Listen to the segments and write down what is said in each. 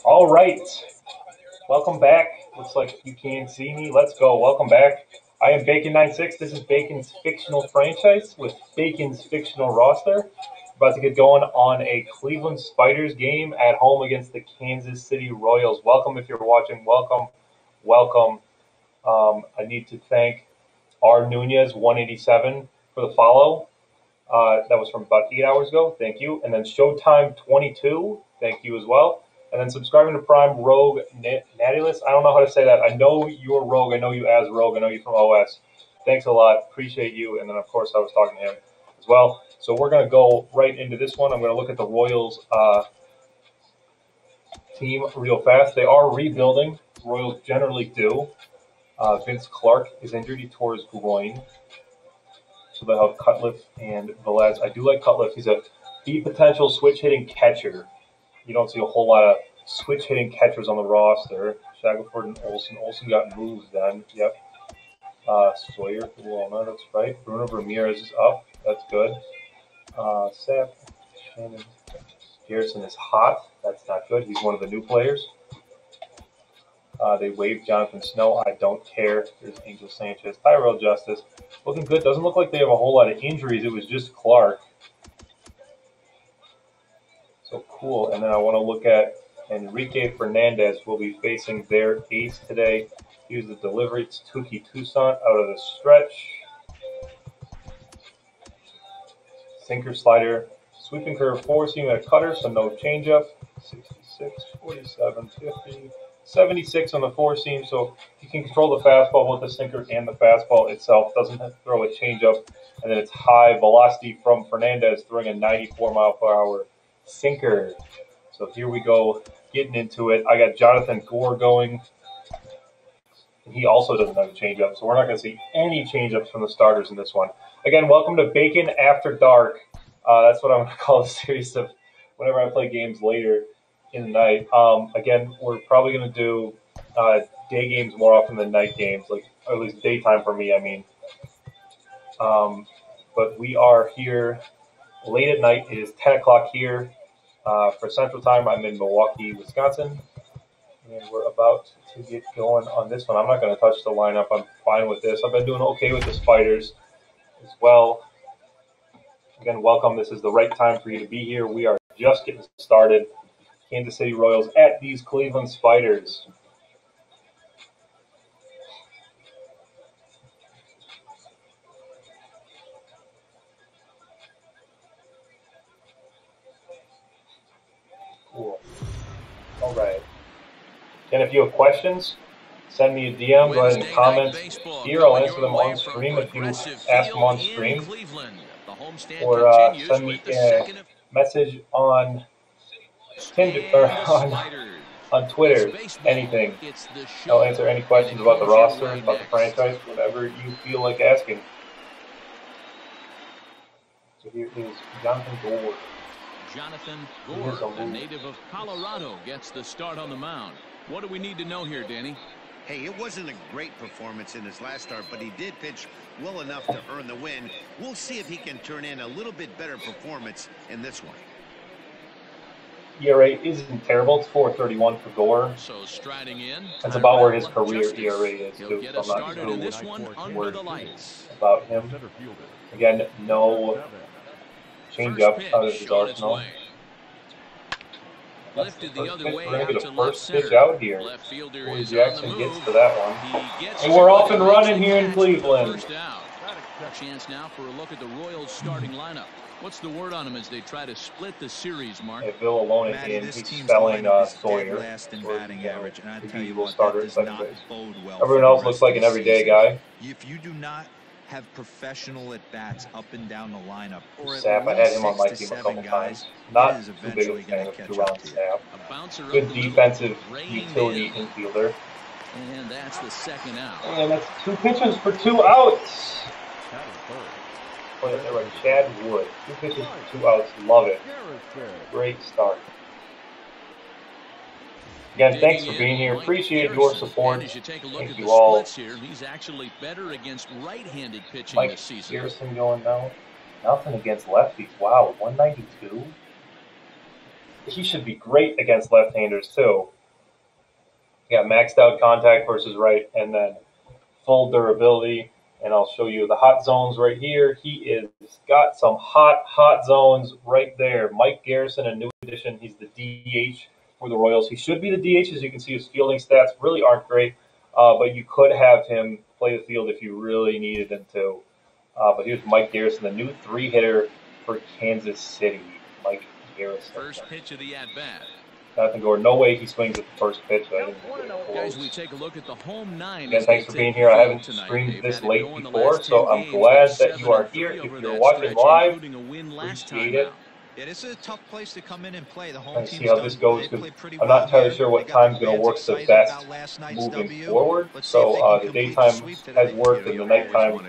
All right, welcome back. Looks like you can see me. Let's go. Welcome back. I am Bacon96. This is Bacon's fictional franchise with Bacon's fictional roster. About to get going on a Cleveland Spiders game at home against the Kansas City Royals. Welcome if you're watching. Welcome, welcome. I need to thank R Nunez 187 for the follow. That was from about 8 hours ago. Thank you. And then Showtime 22. Thank you as well. And then subscribing to Prime Rogue Natulus. I don't know how to say that. I know you're Rogue. I know you as Rogue. I know you from OS. Thanks a lot. Appreciate you. And then, of course, I was talking to him as well. So we're going to go right into this one. I'm going to look at the Royals team real fast. They are rebuilding. Royals generally do. Vince Clark is injured. He tore his groin. So they'll have Cutliff and Velez. I do like Cutliff. He's a deep potential switch-hitting catcher. You don't see a whole lot of switch-hitting catchers on the roster. Shackelford and Olson. Olson got moved then. Yep. Sawyer. Well, no, that's right. Bruno Ramirez is up. That's good. Sap. Shannon. Garrison is hot. That's not good. He's one of the new players. They waived Jonathan Snow. I don't care. There's Angel Sanchez. Tyrell Justice. Looking good. Doesn't look like they have a whole lot of injuries. It was just Clark. So cool. And then I want to look at Enrique Fernandez. Will be facing their ace today. Here's the delivery. It's Tuki Toussaint out of the stretch. Sinker, slider, sweeping curve, four-seam, and a cutter, so no changeup. 66, 47, 50, 76 on the four-seam, so you can control the fastball with the sinker and the fastball itself. Doesn't throw a changeup. And then it's high velocity from Fernandez, throwing a 94-mile-per-hour sinker. So here we go, getting into it. I got Jonathan Gore going. He also doesn't have a changeup, so we're not going to see any changeups from the starters in this one. Again, welcome to Bacon After Dark. That's what I'm going to call the series of whenever I play games later in the night. Again, we're probably going to do day games more often than night games, like or at least daytime for me, I mean. But we are here late at night. It is 10 o'clock here for Central Time. I'm in Milwaukee, Wisconsin. And we're about to get going on this one. I'm not going to touch the lineup. I'm fine with this. I've been doing okay with the Spiders as well. Again, welcome. This is the right time for you to be here. We are just getting started. Kansas City Royals at these Cleveland Spiders. Cool. All right. And if you have questions, send me a DM. Go ahead and comment here. I'll answer them on stream if you ask them on stream. Or send me a message on Tinder or on Twitter. Anything. I'll answer any questions about the roster, about the franchise, whatever you feel like asking. So here is Jonathan Gore. Jonathan Gore, a native of Colorado, gets the start on the mound. What do we need to know here, Danny? Hey, it wasn't a great performance in his last start, but he did pitch well enough to earn the win. We'll see if he can turn in a little bit better performance in this one. ERA isn't terrible. It's 4.31 for Gore. So striding in. That's about where his career ERA is, too. Get us started in this one under the lights. About him. Again, no change-up out of his arsenal. Lifted the other way we're going to out get to a left first pitch center. out here. Left fielder Boy, is Jackson on the gets move. to that one. He gets And we're off and running here in Cleveland. First out. Chance now for a look at the Royals starting lineup. What's the word on him as they try to split the series, Mark? Hey, Bill Alone again. He's spelling Sawyer. Last in batting average, and I tell you what, that does not bode well. Everyone else looks like an everyday guy. If you do not have professional at bats up and down the lineup, or Sap, I had him on my team a couple times. Not too big of a fan of two-round Sap. Good defensive utility infielder. And that's the second out. And that's two pitches for 2 outs. There were Chad Wood. 2 pitches for 2 outs. Love it. Great start. Again, thanks for being here. Appreciate your support. Thank you all. He's actually better against right-handed pitching Mike this season. Garrison going now. Nothing against lefties. Wow, 192. He should be great against left-handers too. got maxed out contact versus right, and then full durability. And I'll show you the hot zones right here. He is got some hot zones right there. Mike Garrison, a new addition. He's the DH for the Royals. He should be the DH. As you can see, his fielding stats really aren't great, but you could have him play the field if you really needed him to. But here's Mike Garrison, the new 3-hitter for Kansas City. Mike Garrison. First pitch of the at-bat. Nothing going. No way he swings at the first pitch. Guys, we take a look at the home 9. Again, thanks for being here. I haven't streamed this late before, so I'm glad that you are here. If you're watching live, appreciate it. Yeah, this is a tough place to come in and play. The home Let's see how this goes, because I'm not entirely sure what time's going to work the best moving forward. So the daytime has worked, and the nighttime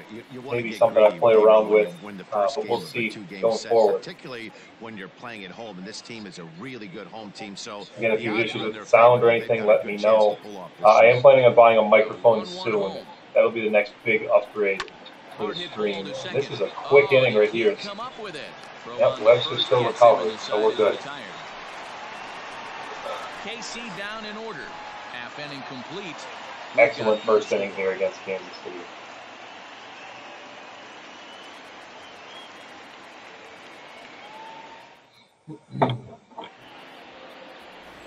maybe something I play around with, but we'll see going forward. Particularly when you're playing at home, and this team is a really good home team. So again, if you have issues with sound or anything, let me know. I am planning on buying a microphone soon. That'll be the next big upgrade for the stream. This is a quick inning right here. Yep, Webster's still recovering, so we're good. KC down in order. Half inning complete. Excellent first inning here against Kansas City.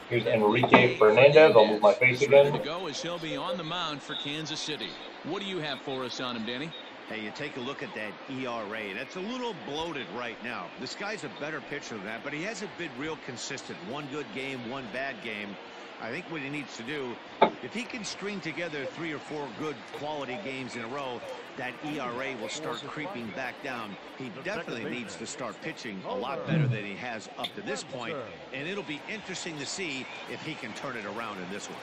Here's Enrique Fernandez. I'll move my face again. To go as he'll be on the mound for Kansas City. What do you have for us on him, Danny? Hey, you take a look at that ERA. That's a little bloated right now. This guy's a better pitcher than that, but he hasn't been real consistent. One good game, one bad game. I think what he needs to do, if he can string together 3 or 4 good quality games in a row, that ERA will start creeping back down. He definitely needs to start pitching a lot better than he has up to this point, and it'll be interesting to see if he can turn it around in this one.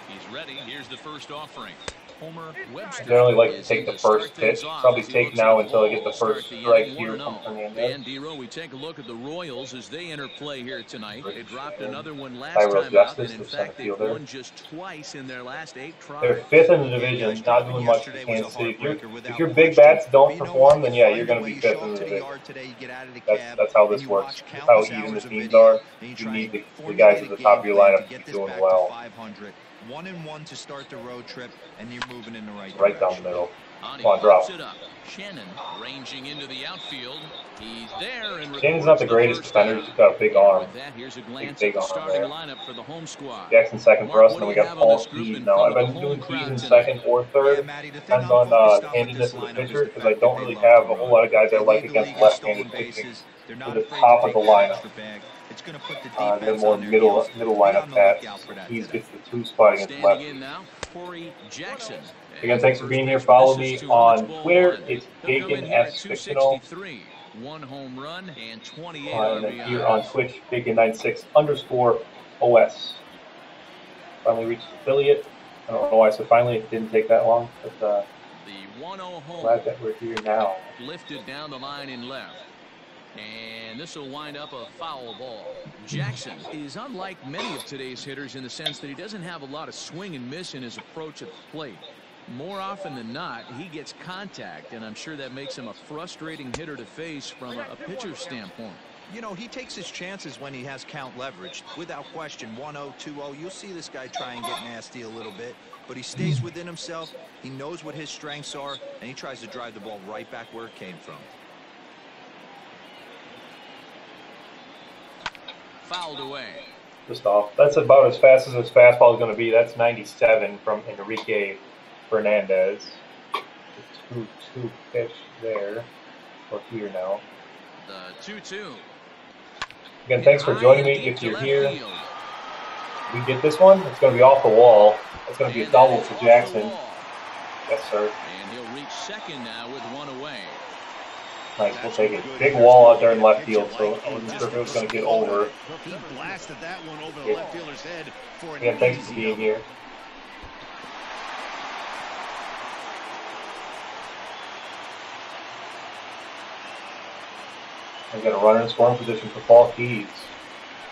He's ready. Here's the first offering. Homer Webster. Generally like to take the first pitch. Probably take now until I get the first strike here from Fernandez. And D-Row, we take a look at the Royals as they enter play here tonight. They dropped another one last time out, and in fact they've won just twice in their last 8 tries. They're 5th in the division, not doing much for Kansas City. If your big bats don't perform, then yeah, you're going to be 5th in the division. That's how this works. That's how even the teams are. You need the guys at the top of your lineup to be doing well. 1-1 to start the road trip, and you're moving in the right down the middle. Come on, drop. Shannon ranging into the outfield. He's there. Shannon's not the greatest defender. He's got a big arm. Here's a glance big at the arm starting there. lineup for the home squad. Jackson second for us, and then we got Paul Keys now. I've been doing Keys in second or third. Depends on handedness of the pitcher, because I don't really have a whole lot of guys I like against left-handed pitching to the top of the lineup. They're more middle lineup bats. Keys gets the 2 spot against lefties. Again, thanks for being here. Follow me on Twitter. It's Fictional. 1 home run and 28 and then here on Twitch, Bacon96_OS. Finally reached affiliate. I don't know why I said finally. It didn't take that long, but the 1-0 home. Glad that we're here now. Lifted down the line in left. And this will wind up a foul ball. Jackson is unlike many of today's hitters in the sense that he doesn't have a lot of swing and miss in his approach at the plate. More often than not, he gets contact, and I'm sure that makes him a frustrating hitter to face from a pitcher's standpoint. You know, he takes his chances when he has count leverage. Without question, 1-0, 2-0, you'll see this guy try and get nasty a little bit, but he stays within himself. He knows what his strengths are, and he tries to drive the ball right back where it came from. Fouled away. Just off. That's about as fast as his fastball is going to be. That's 97 from Enrique Fernandez. 2-2 pitch there. Or here now. The 2-2. Again, thanks for joining me. If you're here, we get this one. It's going to be off the wall. It's going to be a double for Jackson. Yes, sir. And he'll reach second now with 1 away. Nice, we'll take it. Big wall out there in left field, so I wasn't sure if it was going to get over. He blasted that one over the left fielder's head for an Again, thanks for being here. I got a runner in scoring position for Paul Keys.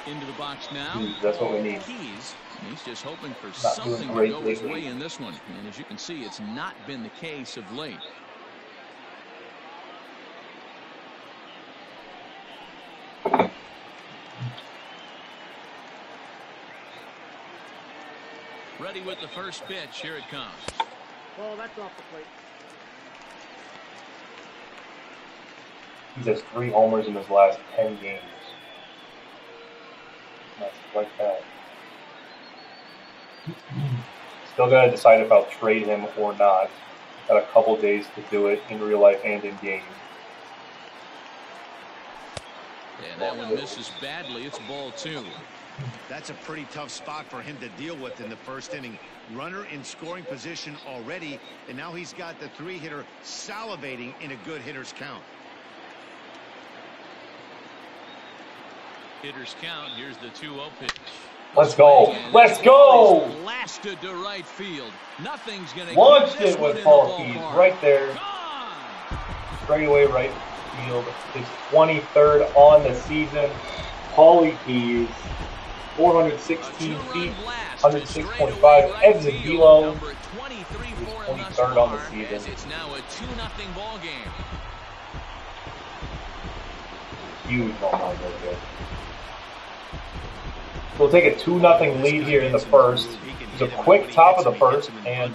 Into the box now. Keys, that's what we need. Keys. He's just hoping for Not something to great go his lately. way in this one. And as you can see, it's not been the case of late. Ready with the first pitch. Here it comes. Well, that's off the plate. He has 3 homers in his last 10 games. That's like that. Still got to decide if I'll trade him or not. Got a couple days to do it in real life and in game. And that one misses badly. It's ball 2. That's a pretty tough spot for him to deal with in the first inning. Runner in scoring position already, and now he's got the 3-hitter salivating in a good hitter's count. Hitters count. Here's the 2-0 pitch. Let's go. Let's go. Blasted to right field. Nothing's going to launched it with Paul Keys right there. Straight away right field. His 23rd on the season. Paulie Keys, 416 feet, 106.5 exit velo. His 23rd on the season. It's now a 2-0 ball game. Huge home run right there. We'll take a 2-0 lead here in the first. It's a quick top of the first, and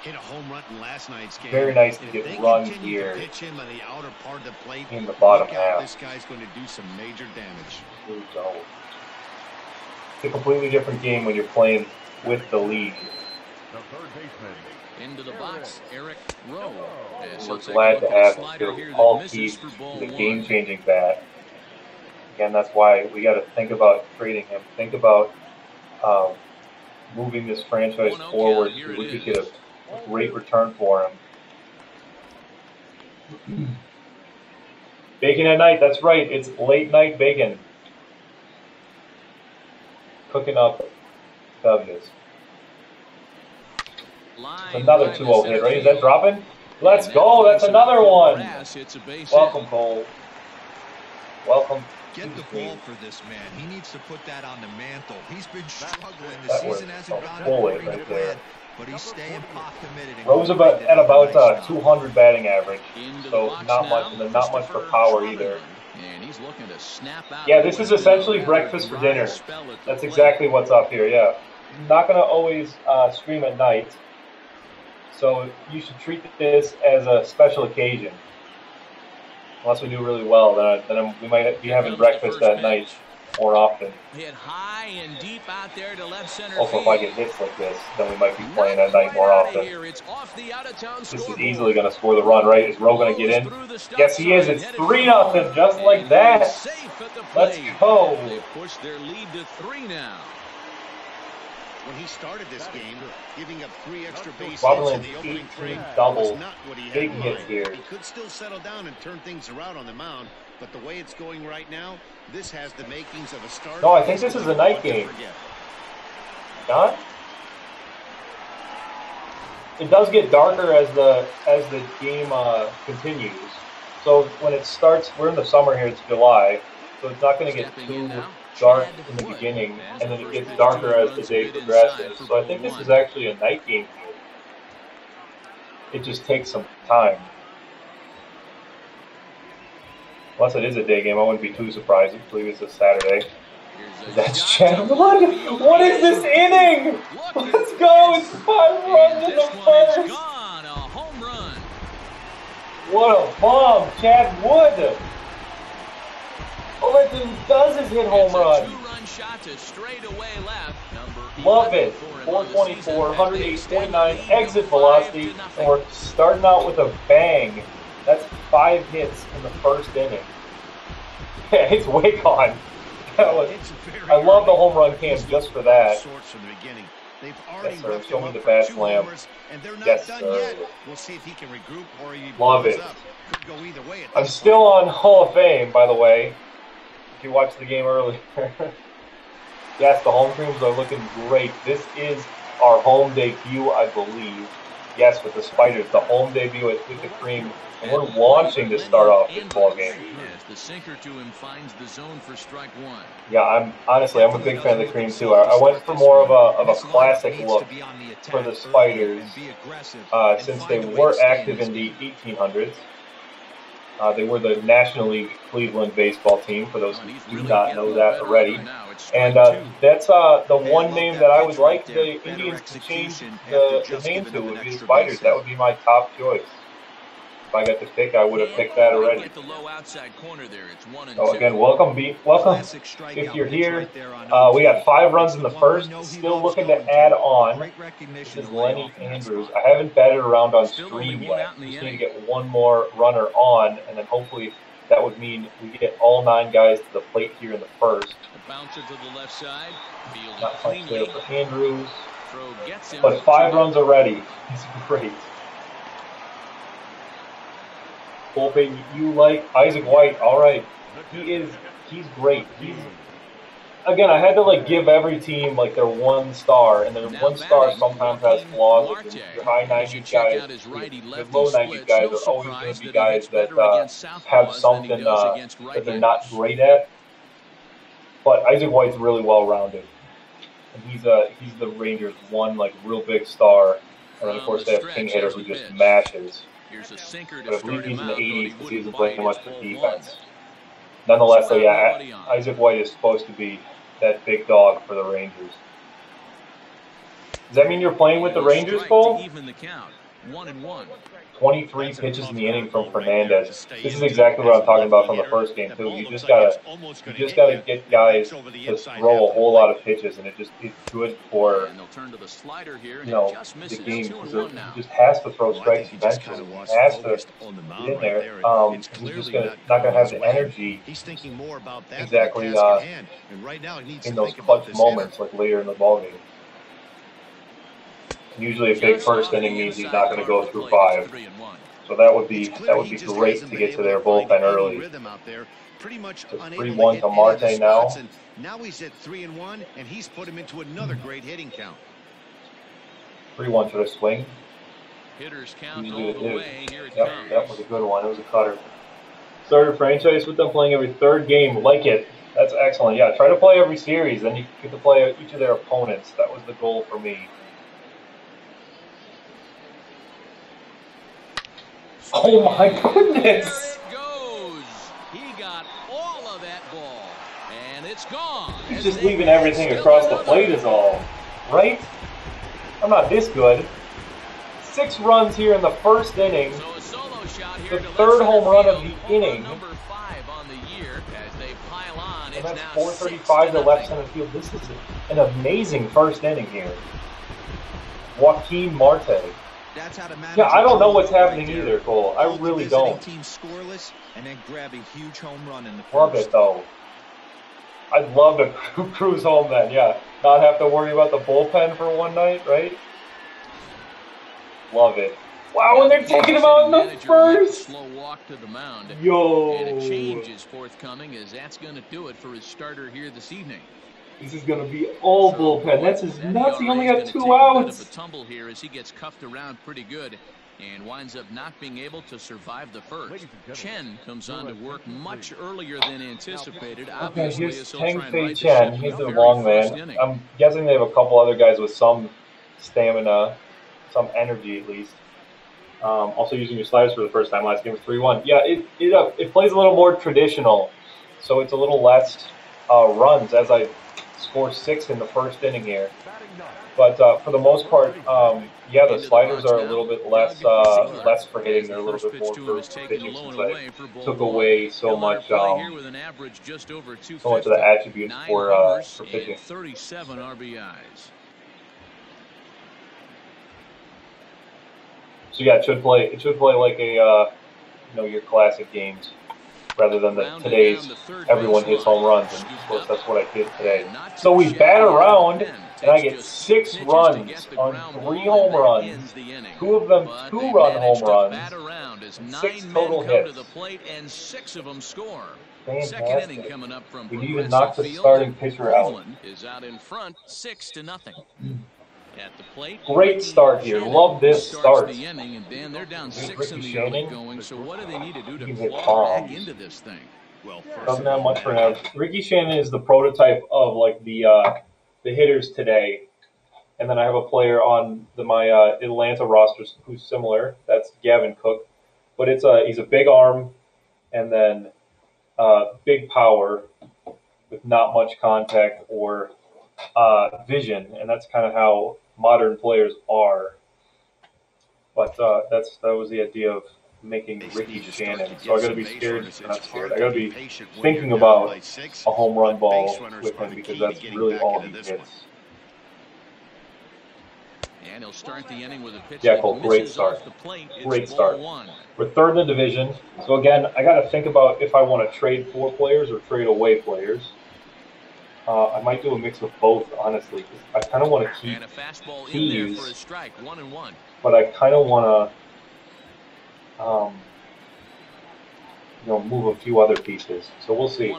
hit a home run in last night's game. Very nice to get run here in the bottom half. This guy's going to do some major damage. It's a completely different game when you're playing with the lead. Into the box, Eric Rowe. We're glad to have Paul Keys, the game-changing bat. Again, that's why we got to think about trading him. Think about moving this franchise forward. We could get a great return for him. Bacon at night. That's right. It's late night bacon. Cooking up W's. Another 2-0 hit, right? Is that dropping? Let's go. That's another one. Welcome, Cole. Welcome. Get the ball for this man. He needs to put that on the mantle. He's been struggling. The season hasn't gone according to plan, but he's staying pot committed. Rose at about 200 batting average, so not much for power either. Yeah, this is essentially breakfast for dinner. That's exactly what's up here. Yeah, not gonna always stream at night, so you should treat this as a special occasion. Unless we do really well, then we might be having breakfast at night more often. Hit high and deep out there to left center. Also, if I get hits like this, then we might be playing at night more often. This is easily going to score the run, right? Is Rowe going to get in? Yes, he is. It's 3-0, just like that. Let's go. They push their lead to 3 now. When he started this game, giving up 3 extra base hits in the opening frame double, was not what he had big in mind. hits here. He could still settle down and turn things around on the mound, but the way it's going right now, this has the makings of a start. No, I think this is a night game. Not? It does get darker as the game continues. So when it starts, we're in the summer here. It's July, so it's not going to get too dark in the beginning, and then it gets darker as the day progresses. So I think this is actually a night game here. It just takes some time. Unless it is a day game, I wouldn't be too surprised. I believe it's a Saturday. That's Chad Wood. What is this inning? Let's go. It's 5 runs in the first. What a bomb, Chad Wood. All that dude does is hit home run. Love it. 424, 108.9 exit velocity, and we're starting out with a bang. That's 5 hits in the first inning. Yeah, it's way gone. I love the home run cam just for that. Yes, sir. Show me the bat slam. Yes, sir. Love it. I'm still on Hall of Fame, by the way. If you watched the game earlier. Yes, the home creams are looking great. This is our home debut, I believe. Yes, with the Spiders, the home debut with the cream. And we're launching to start off this ball game. The sinker to him finds the zone for strike 1. Yeah, I'm a big fan of the cream too. I went for more of a classic look for the Spiders since they were active in the 1800s. They were the National League Cleveland baseball team, for those who do not know that already. And that's the one name that I would like the Indians to change the name to would be the Spiders. That would be my top choice. If I got to pick, I would have picked that already. So again, welcome. If you're here, we got 5 runs in the first. Still looking to add on. This is Freddie Andrews. I haven't batted around on stream yet. Just need to get one more runner on, and then hopefully that would mean we get all 9 guys to the plate here in the first. Not much there for Andrews, but 5 runs already. It's great. Bullpen, you like Isaac White? All right, he's great. Again, I had to like give every team like their 1 star, and their 1 star sometimes has flaws. Like your high 90 guys, your low 90 guys are always going to be guys that have something that they're not great at. But Isaac White's really well rounded, and he's the Rangers' 1 like real big star, and then of course they have King Hitter who just mashes. But I believe he's in the 80s because he isn't playing much for defense. Nonetheless, though, yeah, Isaac White is supposed to be that big dog for the Rangers. Does that mean you're playing with the Rangers, Cole? 23 pitches in the inning from Fernandez. This is exactly what I'm talking about from the first game too. You just gotta get guys to throw a whole lot of pitches, and it's good for the game because he just has to throw strikes eventually. He has to get in there. He's just not gonna have the energy exactly in those clutch moments like later in the ballgame. Usually a big first inning means he's not going to go through 5. So that would be great to get to their bullpen early. It's 3-1 to Marte now. Now he's at 3-1, and he's put him into another great hitting count. 3-1 to the swing. Hitters count all the way. Here it comes. That was a good one. It was a cutter. Started franchise with them playing every 3rd game. Like it. That's excellent. Yeah, try to play every series. Then you get to play each of their opponents. That was the goal for me. Oh my goodness! There it goes. He got all of that ball, and it's gone. He's just leaving everything across the plate is all, right? I'm not this good. 6 runs here in the first inning. So a solo shot here the 3rd home run of the inning. Number 5 on the year as they pile on. And that's 4:35 to left center field. This is an amazing first inning here. Joaquin Marte. That's how to manage. Yeah, I don't know what's happening either, Cole. I really don't. Team scoreless and then grab a huge home run in the first. Love it though. I'd love to cruise home then. Yeah, not have to worry about the bullpen for one night, right? Love it. Wow, and they're taking him out in the first. Slow walk to the mound. Yo. And a change is forthcoming as that's going to do it for his starter here this evening. This is going to be all bullpen. That's his nuts. He only got 2 outs. A tumble here as he gets cuffed around pretty good and winds up not being able to survive the first. Chen comes on to work much earlier than anticipated. Okay, here's Teng Fei Chen. He's the long man. I'm guessing they have a couple other guys with some stamina, some energy at least. Also using your sliders for the first time. Last game was 3-1. Yeah, it plays a little more traditional, so it's a little less runs as I score 6 in the first inning here. But for the most part, yeah, the sliders are a little bit less for hitting. They're a little bit more for pitching since I took away so much of the attributes for pitching. 37 RBIs. So yeah, it should play like a your classic games, rather than today's everyone hits home runs, and of course that's what I did today. So we bat around, and I get 6 runs on 3 home runs, 2 of them 2-run home runs, 6 total hits. And 6 of them score. Fantastic. We even knocked the starting pitcher out. Is out in front, 6-0. At the plate, great start here. Love this start. The inning, and then they're down 6 in the early going. So what do they need to do to claw back into this thing? Well, doesn't have much for now. Ricky Shannon is the prototype of like the hitters today, and then I have a player on my Atlanta roster who's similar. That's Gavin Cook, but he's a big arm, and then big power with not much contact or vision, and that's kind of how modern players are. But that was the idea of making Ricky Shannon. So I got to be scared, not scared. I got to be thinking about a home run ball with him because that's really all he hits. And he'll start the inning with a pitch. Yeah, Cole, great start. Great start. We're third in the division. So again, I got to think about if I want to trade for players or trade away players. I might do a mix of both, honestly. I kind of want to keep keys, but I kind of want to, move a few other pieces. So we'll see.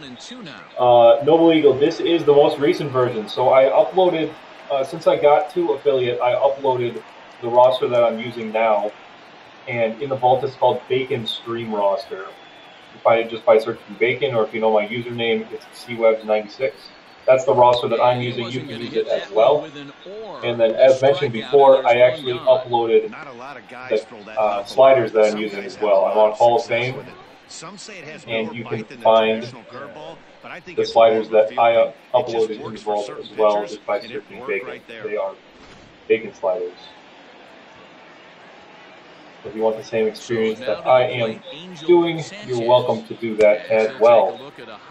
Noble Eagle, this is the most recent version. So I uploaded, since I got to affiliate, I uploaded the roster that I'm using now, and in the vault it's called Bacon Stream Roster. You find it just by searching Bacon, or if you know my username, it's CWebs96. That's the roster that I'm using. You can use it as well. And then, as mentioned before, I actually uploaded the sliders that I'm using as well. I'm on Hall of Fame, and you can find the sliders that I uploaded in the vault as well just by searching Bacon. They are Bacon sliders. If you want the same experience that I am doing, you're welcome to do that as well.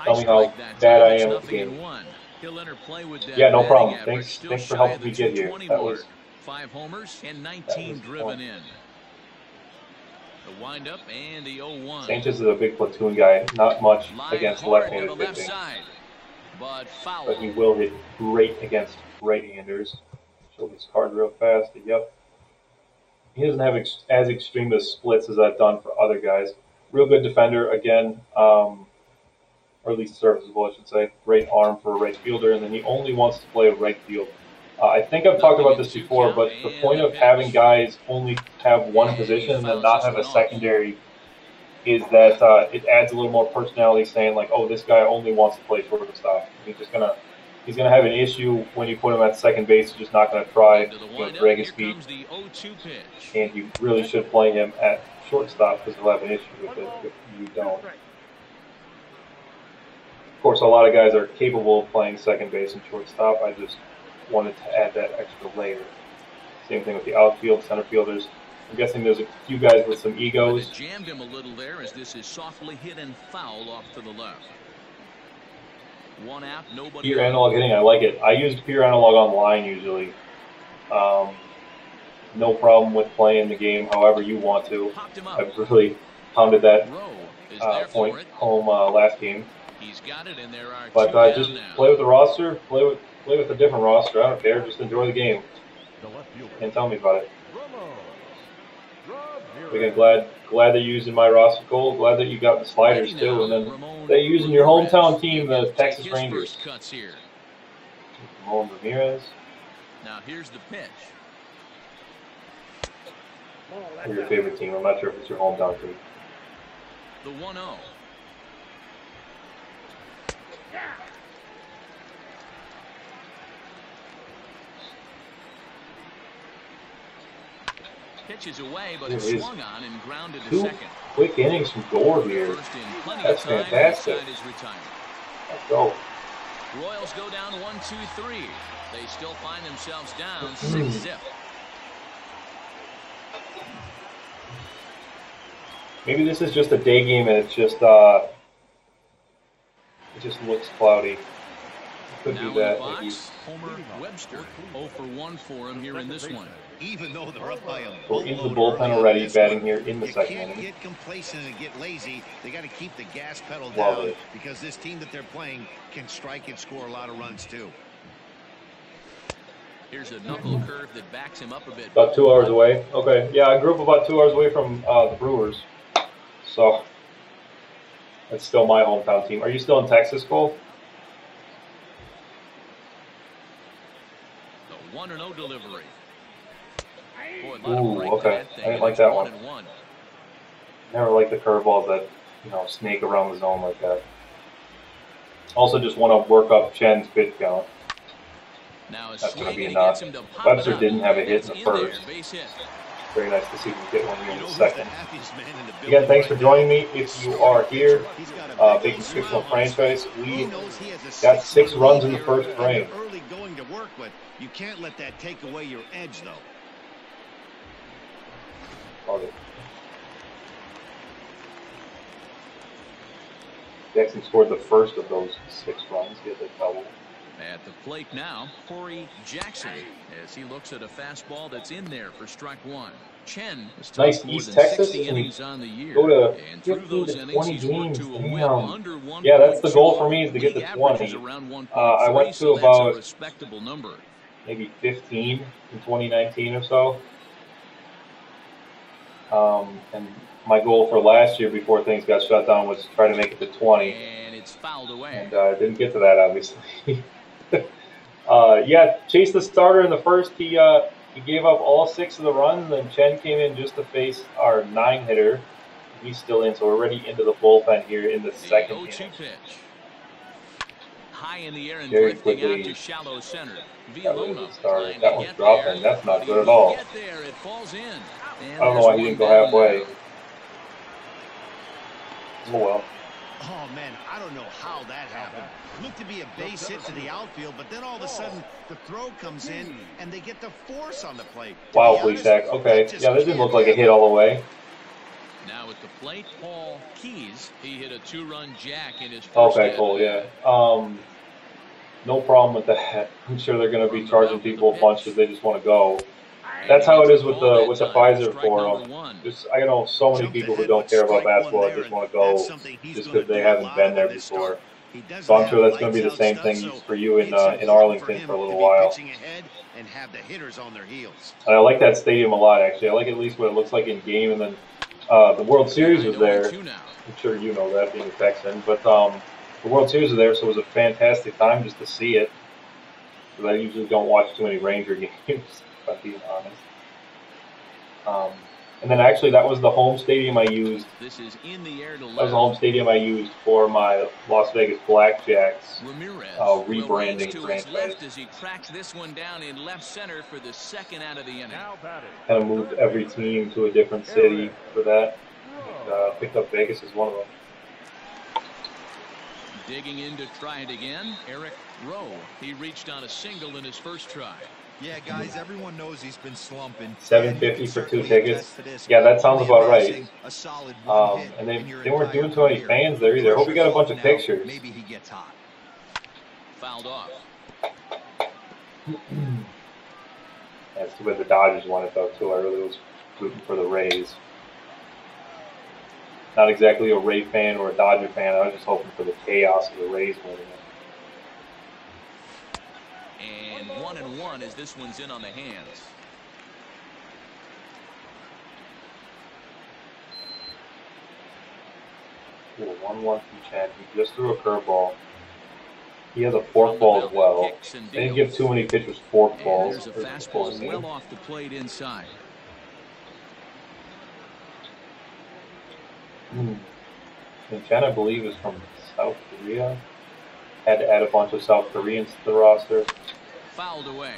Tell me how bad I am at the game. Yeah, no problem. Thanks for helping me get here. That was 5 homers and 19 driven in. The windup and the 0-1. Sanchez is a big platoon guy. Not much against left-handed pitching, but he will hit great against right-handers. Show this card real fast. Yep. He doesn't have as extreme as splits as I've done for other guys. Real good defender again. Or at least serviceable, I should say. Great arm for a right fielder, and then he only wants to play right field. I think I've talked about this before, but the point of having guys only have one position and then not have a secondary is that it adds a little more personality, saying like, "Oh, this guy only wants to play shortstop." He's gonna have an issue when you put him at second base. He's just not gonna try, drag his feet, and you really should play him at shortstop because he'll have an issue with it if you don't. Of course, a lot of guys are capable of playing second base and shortstop. I just wanted to add that extra layer. Same thing with the outfield, center fielders. I'm guessing there's a few guys with some egos. Jammed him a little there as this is softly hit and foul off to the left. One out, nobody. Pure analog hitting, I like it. I used pure analog online usually. No problem with playing the game however you want to. I've really pounded that point home last game. He's got it, and there are but just play with the roster, play with a different roster. I don't care. Just enjoy the game. And tell me about it. Again, glad they're using my roster, Cole. Glad that you got the sliders too, and then they're using your hometown team, the Texas Rangers. Ramon Ramirez. Now here's the pitch. Who's your favorite team? I'm not sure if it's your hometown team. The 1-0. Pitches away, but it's swung on and grounded to second. Quick innings from Gore here. That's fantastic. Let's go. Royals go down 1-2-3. They still find themselves down 6-0. Maybe this is just a day game and it's just it just looks cloudy. Could now be that. Homer Webster 0 for 1 for him here in this one. Even though they're up by a we're into the bullpen already, batting here in the second inning. They can't get complacent and get lazy. They got to keep the gas pedal down because this team that they're playing can strike and score a lot of runs too. Here's a knuckle curve that backs him up a bit. About 2 hours away. Okay, yeah, I grew up about 2 hours away from the Brewers, so that's still my hometown team. Are you still in Texas, Cole? The 1-0 delivery. Ooh, okay. I didn't like that one. Never like the curveballs that, snake around the zone like that. Also just want to work up Chen's pitch count. That's going to be enough. Webster didn't have a hit in the first. Very nice to see we get one here in a second. Again, thanks for joining me. If you are here, Bacon's Fictional franchise, we got 6 runs in the first frame. Early going to work, but you can't let that take away your edge, though. Jackson scored the first of those 6 runs. He had the double. At the plate now, Corey Jackson, as he looks at a fastball that's in there for strike 1. Chen has nice more East than Texas. 60 innings on the year. Go to And 15 to 20 games. Damn. Yeah, that's the goal for me, is to get to 20. I went to about respectable number. Maybe 15 in 2019 or so. And my goal for last year before things got shut down was to try to make it to 20. And it's fouled away. And I didn't get to that, obviously. Yeah, chased the starter in the first. He gave up all 6 of the runs, and Chen came in just to face our 9-hitter. He's still in, so we're already into the bullpen here in the second inning. Pitch. High in the air and Very drifting quickly, out to shallow center. that one's dropping. That's not good at all. Get there, it falls in. I don't know why he didn't go halfway. Oh well. Oh, man, I don't know how that happened. Looked to be a base hit to the outfield, but then all of a sudden the throw comes in and they get the force on the plate. Wow, please, Zach. Okay. Yeah, this didn't look like a hit all the way. Now at the plate, Paul Keys. He hit a 2-run jack in his first Okay, cool, yeah. No problem with that. I'm sure they're going to be charging people a bunch because they just want to go. That's how it is with the Pfizer forum. I know so many people who don't care about basketball and just want to go just because they haven't been there before. So I'm sure that's going to be the same thing for you in Arlington for a little while. And have the hitters on their heels. And I like that stadium a lot, actually. I like at least what it looks like in game. And then the World Series was there. I'm sure you know that, being a Texan. But the World Series was there, so it was a fantastic time just to see it. Because I usually don't watch too many Ranger games, if I'm being honest. And then actually, that was the home stadium I used. This is in the air to left. That was the home stadium I used for my Las Vegas Blackjacks rebranding franchise. As he tracks this one down in left center for the second out of the inning. Kind of moved every team to a different city for that. And, picked up Vegas as one of them. Digging in to try it again, Eric Rowe. He reached on a single in his first try. Yeah, guys, everyone knows he's been slumping. $750 for 2 tickets. Yeah, that sounds about right. And they weren't doing too many fans there either. Hope we got a bunch of pictures. Maybe he gets hot. Fouled off. That's too bad the Dodgers won it, though, too. I really was rooting for the Rays. Not exactly a Ray fan or a Dodger fan. I was just hoping for the chaos of the Rays winning it. And 1-1 as this one's in on the hands. A 1-1 from Chen. He just threw a curveball. He has a forkball as well. They didn't give too many pitchers forkballs. There's a fastball well off the plate inside. And Chen, I believe, is from South Korea. Had to add a bunch of South Koreans to the roster. Fouled away.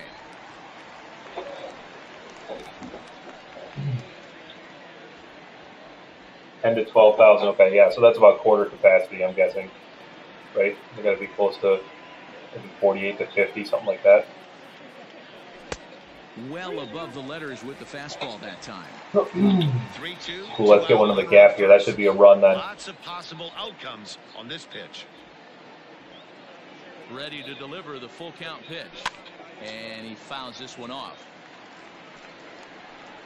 $10,000 to $12,000. Okay, yeah, so that's about quarter capacity, I'm guessing. Right? They got to be close to maybe 48 to 50, something like that. Well above the letters with the fastball that time. 3-2. Cool, let's get one in the gap here. That should be a run then. Lots of possible outcomes on this pitch. Ready to deliver the full count pitch. And he fouls this one off.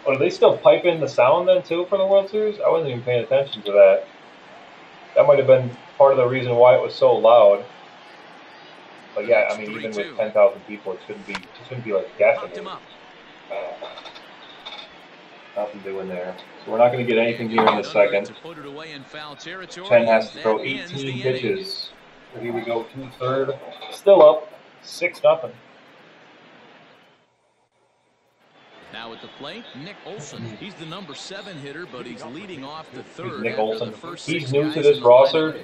Oh, do they still pipe in the sound then, too, for the World Series? I wasn't even paying attention to that. That might have been part of the reason why it was so loud. But yeah, I mean, even with 10,000 people, it shouldn't be like deafening. Nothing doing there. So we're not going to get anything here in the second. Chen has to throw 18 pitches. So here we go, 2/3. Still up, 6-0. Now at the plate, Nick Olson. He's the number 7 hitter, but he's leading off the third. Nick Olson. He's new to this roster.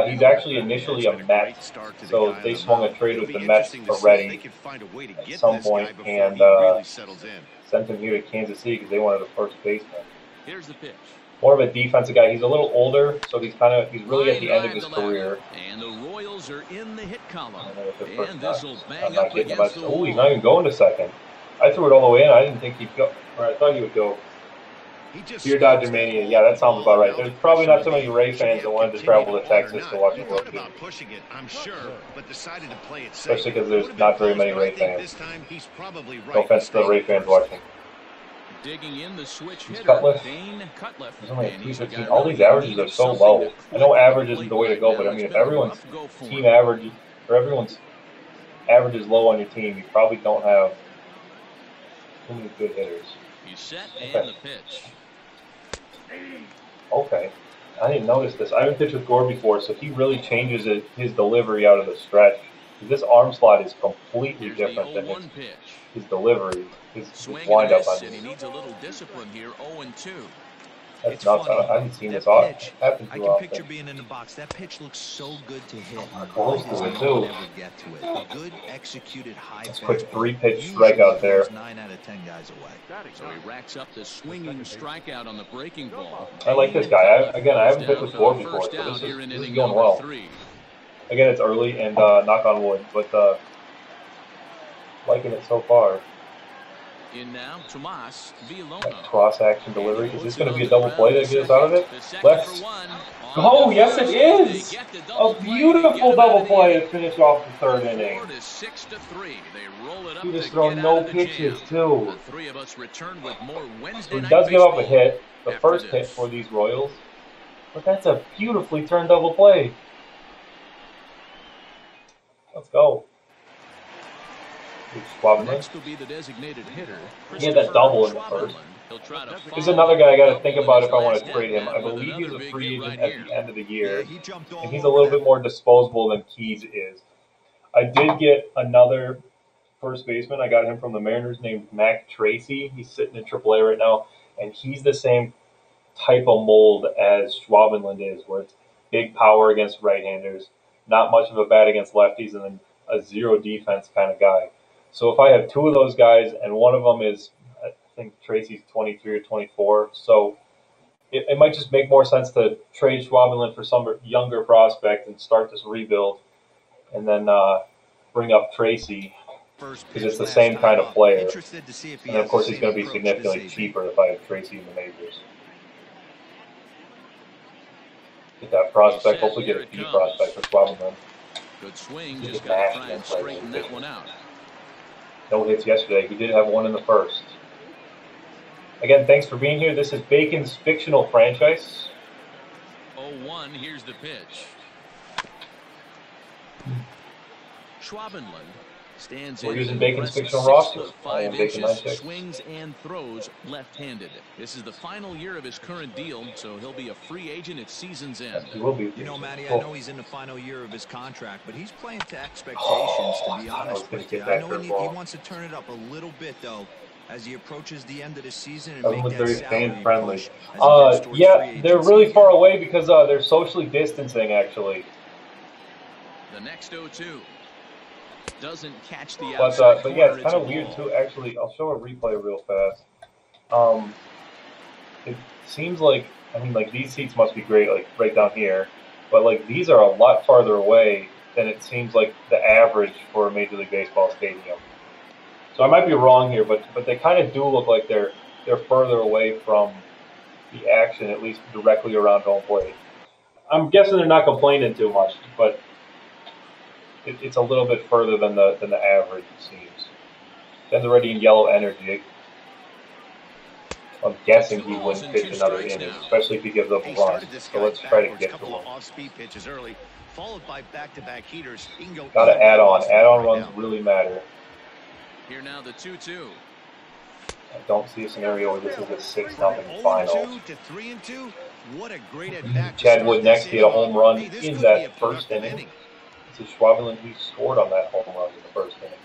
He's actually initially a Met, so they swung a trade with the Mets already at some point, and sent him here to Kansas City because they wanted a first baseman. Here's the pitch. More of a defensive guy. He's a little older, so he's really at the end of his career. And the Royals are in the hit column. And this will bang I'm not up getting against the Oh, he's wall. not even going to second. I threw it all the way in. I didn't think he'd go. Or I thought he would go. Dear Dodger Mania, yeah, that sounds about right. There's probably not so many Ray fans that wanted to travel to Texas to watch the World Series. Pushing it, I'm sure, but decided to play it safe. Especially because there's not very many Ray fans. He's probably right. No offense to the Ray fans watching. Digging in the switch hitter, Cutliff. Dane Cutliff. There's only And he's a 315. guy All really these averages needing are so something low. to I know click average at the isn't the way to plate go, right but now. I mean, It's if been a everyone's rough go for team him. average, or everyone's average is low on your team, you probably don't have too many good hitters. He's set and Okay. the pitch. Okay. I didn't notice this. I haven't pitched with Gore before, so he really changes his delivery out of the stretch. This arm slot is completely Here's the different than 0-1 pitch. his delivery, his Swing and a wind-up miss, on and he me. needs a little discipline here. 0-2. That's It's nuts. funny. I haven't seen That this happen I too can often. picture being in the box. That pitch looks so good to hit. Close Why to does it, no too. one ever get to it? A good executed high That's a quick fastball 3-pitch usually strikeout there. blows 9 out of 10 guys away. So he racks up the swinging strikeout on the breaking ball. I like this guy. I haven't pitched with Gore before, so this is going well. Again, it's early and knock on wood, but liking it so far. In now, Tomas Villalona. That cross-action delivery. Is this going to be a double play to get us out of it? Let's. Oh, yes, it is! A beautiful double play to finish off the third inning. He just thrown no pitches, too. The three of us return with more So Wednesday he night does give up a baseball hit, the after first hit this. for these Royals. But that's a beautifully turned double play. Let's go. Next will be the designated hitter. He had that double in the first. This is another guy I got to think about if I want to trade him. I believe he's a free agent at the end of the year, and he's a little bit more disposable than Keys is. I did get another first baseman. I got him from the Mariners named Mac Tracy. He's sitting in AAA right now, and he's the same type of mold as Schwabenland is, where it's big power against right-handers, not much of a bat against lefties, and then a zero defense kind of guy. So if I have two of those guys, and one of them is, I think Tracy's 23 or 24, so it might just make more sense to trade Schwabenland for some younger prospect and start this rebuild, and then bring up Tracy, because it's the same kind of player. And of course, he's going to be significantly cheaper if I have Tracy in the majors. Get that prospect, hopefully get a key prospect for Schwabenland. Good swing, just got to try and straighten that one out. No hits yesterday. He did have one in the first. Again, thanks for being here. This is Bacon's Fictional franchise. 0-1, here's the pitch. Schwabenland stands We're in using an Bacon's impressive Fictional roster. 6'5" Bacon inches, 96. swings and throws left-handed. This is the final year of his current deal, so he'll be a free agent at season's end. He will be. You know, Matty, I know he's in the final year of his contract, but he's playing to expectations, to be honest with you. I know he wants to turn it up a little bit, though, as he approaches the end of the season and make that very salary fan-friendly. push as he gets towards Yeah, free they're agency. really far away because they're socially distancing, actually. The next 0-2 doesn't catch the But outside but yeah, corner. it's kind of a weird ball. too. Actually, I'll show a replay real fast. It seems like, I mean, like these seats must be great, like right down here, but like these are a lot farther away than it seems like the average for a Major League Baseball stadium. So I might be wrong here, but they kind of do look like they're further away from the action, at least directly around home plate. I'm guessing they're not complaining too much, but it's a little bit further than the average, it seems. Then they're already in yellow energy. I'm guessing he wouldn't pitch another inning, especially if he gives up a run. So let's try to get to him. Off-speed pitches early, followed by back-to-back heaters. He can go Got to add on. Add-on right runs now. really matter. Here now the 2-2. I don't see a scenario where this is a 6-0 0-2 final. to 3-2. What a great at-bat. to Chad start Wood this next, he had a inning home off. run Hey, this in could that be a first productive inning. This is Schwabenland, who scored on that home run in the first inning.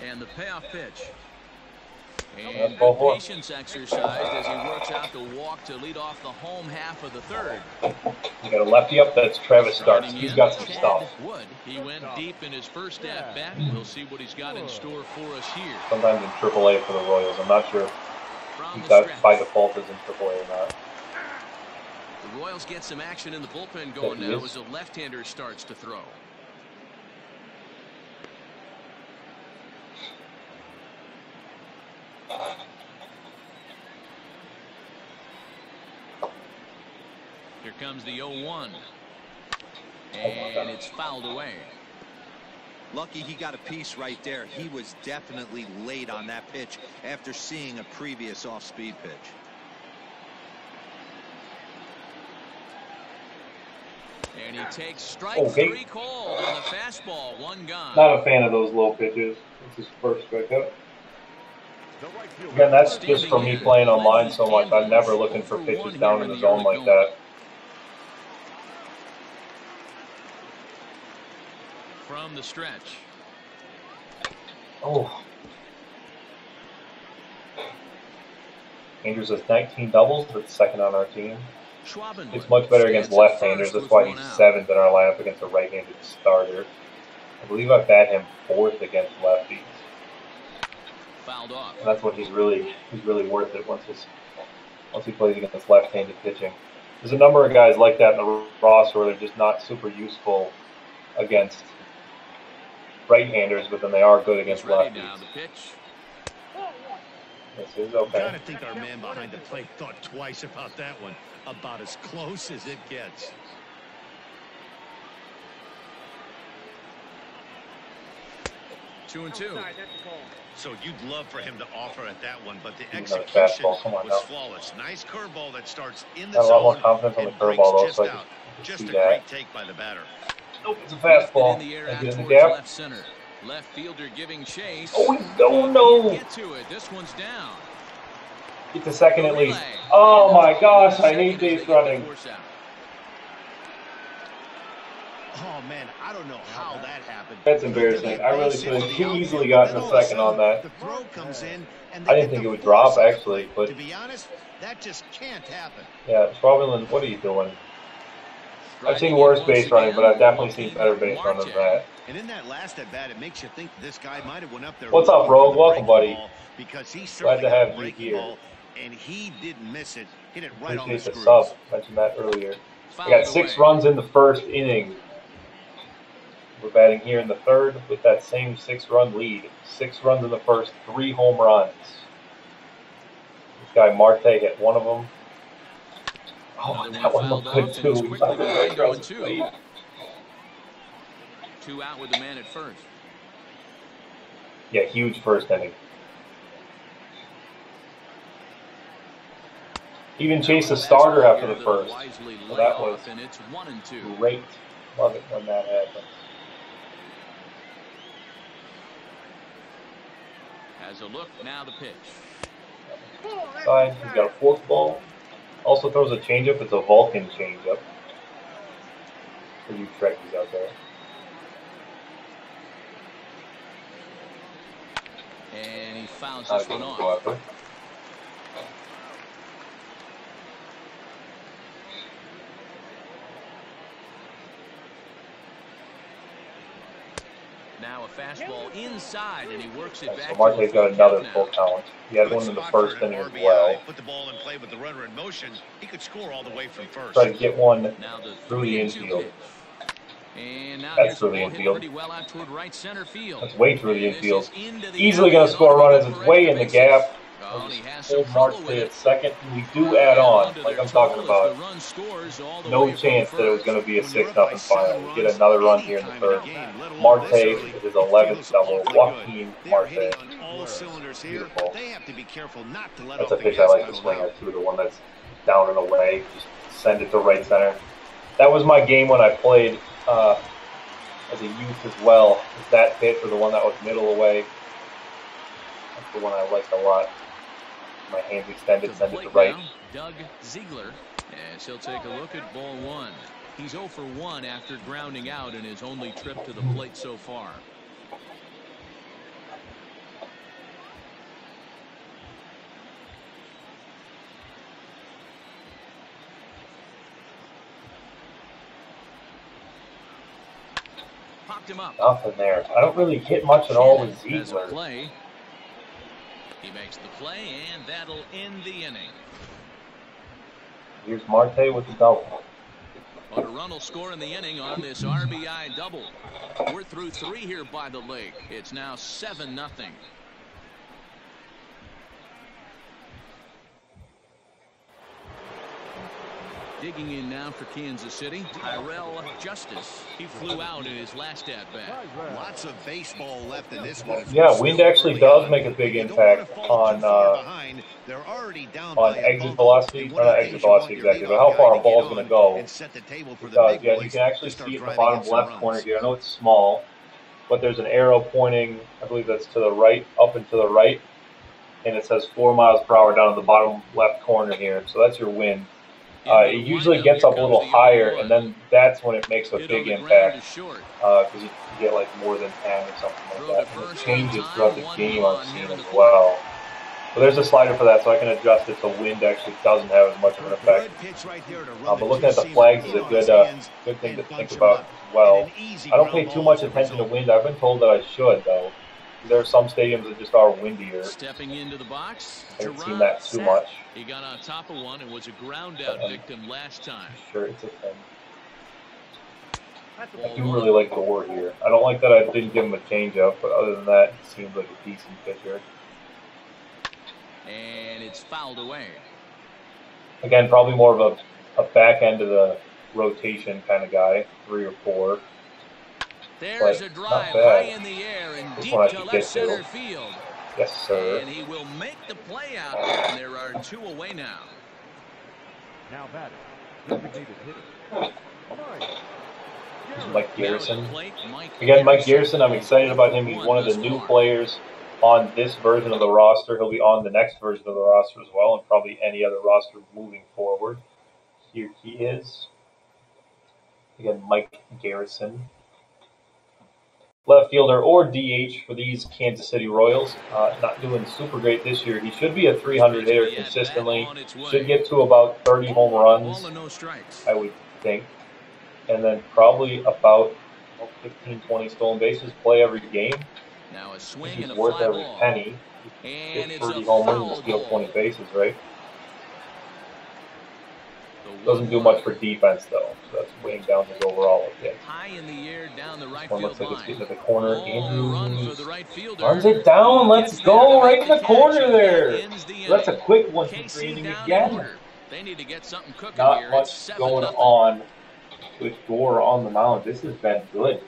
And the payoff pitch. And good patience exercised as he works out the walk to lead off the home half of the third. You got a lefty up. That's Travis Starks. He's got some stuff. Wood. He went deep in his first at bat. We'll see what he's got in store for us here. Sometimes in AAA for the Royals. I'm not sure if that by default is in AAA or not. The Royals get some action in the bullpen going now as a left-hander starts to throw. Here comes the 0-1. And it's fouled away. Lucky he got a piece right there. He was definitely late on that pitch after seeing a previous off-speed pitch. And he takes strike 3 called on the fastball. 1 gone. Not a fan of those low pitches. It's his first strikeout. Again, that's just from me playing online so much. I'm never looking for pitches down in the zone like that. From the stretch. Oh. Andrews has 19 doubles. That's second on our team. It's much better against left-handers. That's why he's 7th in our lineup against a right-handed starter. I believe I bat him 4th against lefties. Fouled off. And that's what he's really worth it once he plays against left-handed pitching. There's a number of guys like that in the roster where they're just not super useful against right-handers, but then they are good against lefties. Now the pitch. This is okay. Gotta think our man behind the plate thought twice about that one. About as close as it gets. Two and two. So you'd love for him to offer at that one, but the execution was flawless. Nice curveball that starts in the zone. A lot more confidence on the curveball, though, so I just see a that. great take by the batter. Nope, it's a fastball. In the air out in the towards gap. left center. Left fielder giving chase. Oh, we don't know. Get to it. This one's down. Get to second at least. Oh my gosh, I hate base running. Oh man, I don't know how that happened. That's embarrassing. I really could have too easily gotten a second on that. The throw comes in, and I didn't think it would drop actually, but to be honest, that just can't happen. yeah, Schwabenland, what are you doing? I've seen worse base running, but I've definitely seen better base running than that. And in that last at bat, it makes you think this guy might have went up there. What's up, Rogue? Welcome, buddy. Because he Glad to have you here. Ball, and he didn't miss it. Hit it right on the Appreciate screws. the sub. Mentioned that earlier. We got 6 runs in the first inning. We're batting here in the third with that same 6-run lead. 6 runs in the first, 3 home runs. This guy Marte hit one of them. Oh, that one looked good too. He got right across the plate. 2 out with the man at first. Yeah, huge first inning. Even chased a starter after the first. So that was great. Love it when that happens. As a look, now the pitch. Side, he's got a fork ball. Also throws a changeup. It's a Vulcan changeup. For you Trekkies out there. And he fouls this one off. However. Now a fastball inside, and he works it back. So Marte's got another full count. He had one in the first inning as well. Put the ball in play with the runner in motion. He could score all the way from first. Try to get one through the infield. And now that's through the infield. pretty well out toward right center field. That's way through the infield. Easily going to score a run as it's way in the gap. Hold Marte at second, and we do add on, like I'm talking about. No chance that it was going to be a 6-0 final. We get another run here in the third. Marte with his 11th double. Joaquin Marte. Beautiful. That's a pitch I like to swing at too, the one that's down and away. Just send it to right center. That was my game when I played as a youth as well. It's that pitch or the one that was middle away. That's the one I liked a lot. My hands extended, send it to right. Doug Ziegler, as he'll take a look at ball 1. He's 0 for 1 after grounding out in his only trip to the plate so far. picked him up. Nothing there. I don't really hit much at all with Has a Ziegler. play. He makes the play, and that'll end the inning. Here's Marte with the double. But a run will score in the inning on this RBI double. We're through 3 here by the lake. It's now 7-0. Digging in now for Kansas City, Tyrell Justice. He flew out in his last at-bat. Lots of baseball left in this one. Yeah, wind actually does make a big impact on exit velocity, or not exit velocity exactly, but how far a ball is going to go. Because, yeah, you can actually see it in the bottom left corner here. I know it's small, but there's an arrow pointing, I believe that's to the right, up and to the right, and it says 4 miles per hour down in the bottom left corner here. So that's your wind. It usually gets up a little higher, and then that's when it makes a big impact, because you can get like more than 10 or something like that. And it changes throughout the game, I've seen as well. But there's a slider for that, so I can adjust it so wind actually doesn't have as much of an effect. But looking at the flags is a good thing to think about as well. I don't pay too much attention to wind. I've been told that I should, though. There are some stadiums that just are windier. Stepping into the box, I haven't seen that too much. He got on top of one and was a ground out victim last time. Sure, it's a thing. I do really like Gore here. I don't like that I didn't give him a changeup, but other than that, he seems like a decent pitcher. And it's fouled away. Again, probably more of a back end of the rotation kind of guy, 3 or 4. There's a drive high in the air and deep to left center field. Yes, sir. And he will make the play out there, and there are 2 away now. Now batting, designated hitter. Mike Garrison. Again, Mike Garrison, I'm excited about him. He's one of the new players on this version of the roster. He'll be on the next version of the roster as well, and probably any other roster moving forward. Here he is. Again, Mike Garrison. Left fielder or DH for these Kansas City Royals. Not doing super great this year. He should be a 300 hitter consistently. Should get to about 30 home runs, I would think. And then probably about 15, 20 stolen bases. Play every game. Now a swing He's and a worth fly every ball. penny. And Get it's 30 a home runs foul and steal ball. 20 bases, right? Doesn't do much for defense, though. So that's weighing down his overall again. High in the air down the right One field looks like it's line. getting to the corner. Run for Andrews the right fielder. runs it down. Let's Gets go. there. Right in the Catch, corner and there. that ends the So that's a inning. quick one for Casey training down again. the order. They need to get something cooking Not here. much It's 7-0. going on with Gore on the mound. This has been good.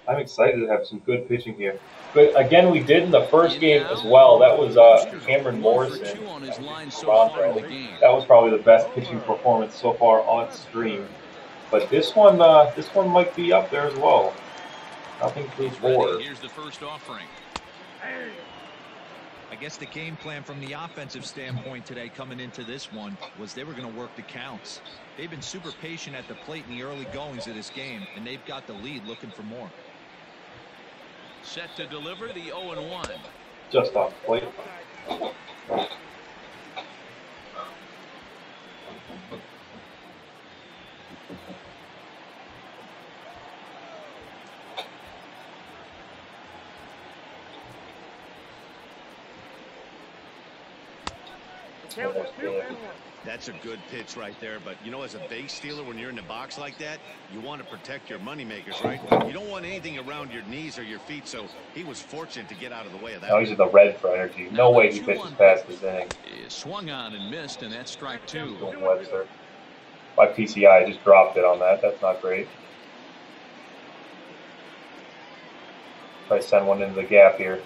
I'm excited to have some good pitching here. But again, we did in the first game as well. That was Cameron Morrison. On his line so Toronto. far in the game. That was probably the best pitching performance so far on stream. But this one might be up there as well. Nothing through Gore. Here's the first offering. I guess the game plan from the offensive standpoint today coming into this one was they were going to work the counts. They've been super patient at the plate in the early goings of this game, and they've got the lead looking for more. Set to deliver the 0-1. Just off the plate. That's a good pitch right there, but you know, as a base stealer, when you're in the box like that, you want to protect your moneymakers, right? You don't want anything around your knees or your feet, so he was fortunate to get out of the way of that. Now he's in the red for energy. No way he pitches past this inning. He swung on and missed, and that's strike 2. Doing Webster. My PCI just dropped it on that. That's not great. Try to send one into the gap here.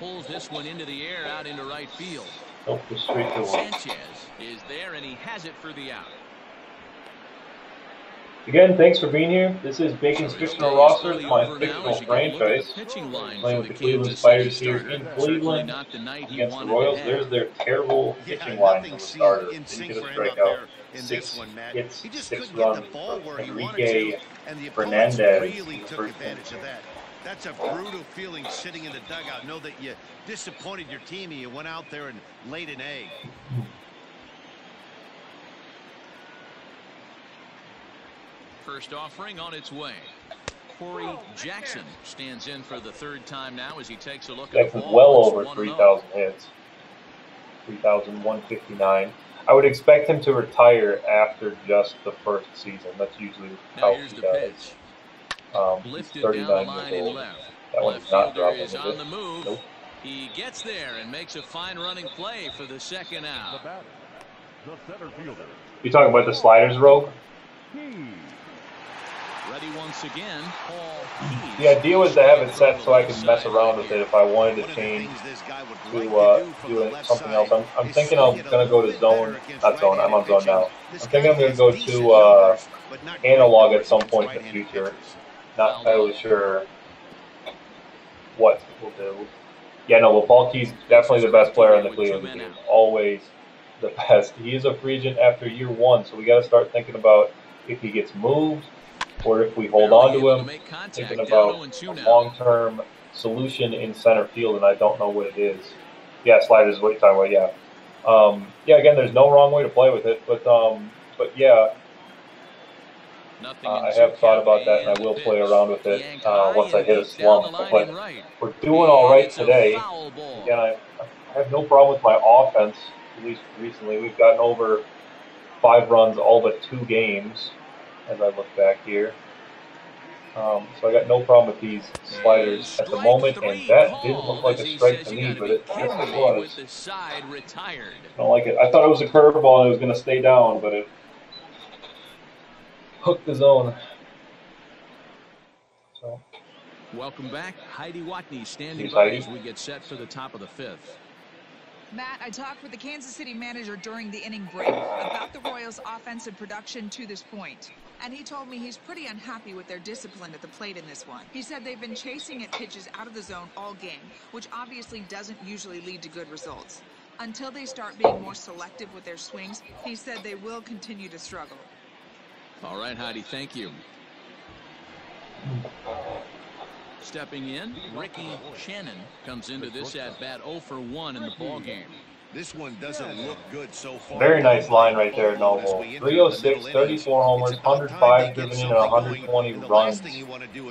Pulls this one into the air out into right field. Nope, just straight to one. Sanchez is there, and he has it for the out. Again, thanks for being here. This is Bacon's Fictional Roster. It's my fictional franchise. Playing with the Cleveland Spiders here in Cleveland against the Royals. There's their terrible pitching line from the starter. Didn't get a strikeout. 6 hits, 6 runs for Enrique Fernandez. Really took advantage of that. That's a brutal feeling sitting in the dugout. Know that you disappointed your team and you went out there and laid an egg. First offering on its way. Corey Jackson stands in for the third time now as he takes a look at the ball. Well over 3,000 hits. 3,159. I would expect him to retire after just the first season. That's usually how he does. He's 39 years old. That one's not dropping, is it? Nope. He gets there and makes a fine running play for the second out. The center fielder. You talking about the sliders, Rogue? Ready once again, Paul. The idea was to have it set so I could mess around with it if I wanted to change to do something else. I'm thinking I'm going to go to zone, not zone, I'm on zone now. I'm thinking I'm going to go to analog at some point in the future. Not entirely sure what we'll do. Yeah, no, well, Paul Key's definitely the best player in the Cleveland game. Always the best. He is a free agent after year one, so we got to start thinking about if he gets moved or if we hold on to him. Thinking about a long-term solution in center field, and I don't know what it is. Yeah, sliders is what you're talking about. Yeah, yeah. Again, there's no wrong way to play with it, but yeah. I have thought about that, and I will play around with it once I hit a slump. But we're doing all right today. Again, I have no problem with my offense, at least recently. We've gotten over 5 runs all but 2 games, as I look back here. So I got no problem with these sliders at the moment, and that didn't look like a strike to me, but it was. I don't like it. I thought it was a curveball and it was going to stay down, but it hooked the zone. So. Welcome back. Heidi Watney standing by as we get set for the top of the 5th. Matt, I talked with the Kansas City manager during the inning break about the Royals' offensive production to this point. And he told me he's pretty unhappy with their discipline at the plate in this one. He said they've been chasing at pitches out of the zone all game, which obviously doesn't usually lead to good results. Until they start being more selective with their swings, he said they will continue to struggle. All right, Heidi, thank you. Stepping in, Ricky Shannon comes into this at-bat 0 for 1 in the ballgame. This one doesn't look good so far. Very nice line right there, Noble. 306, 34 homers, 105 driven in, and 120 runs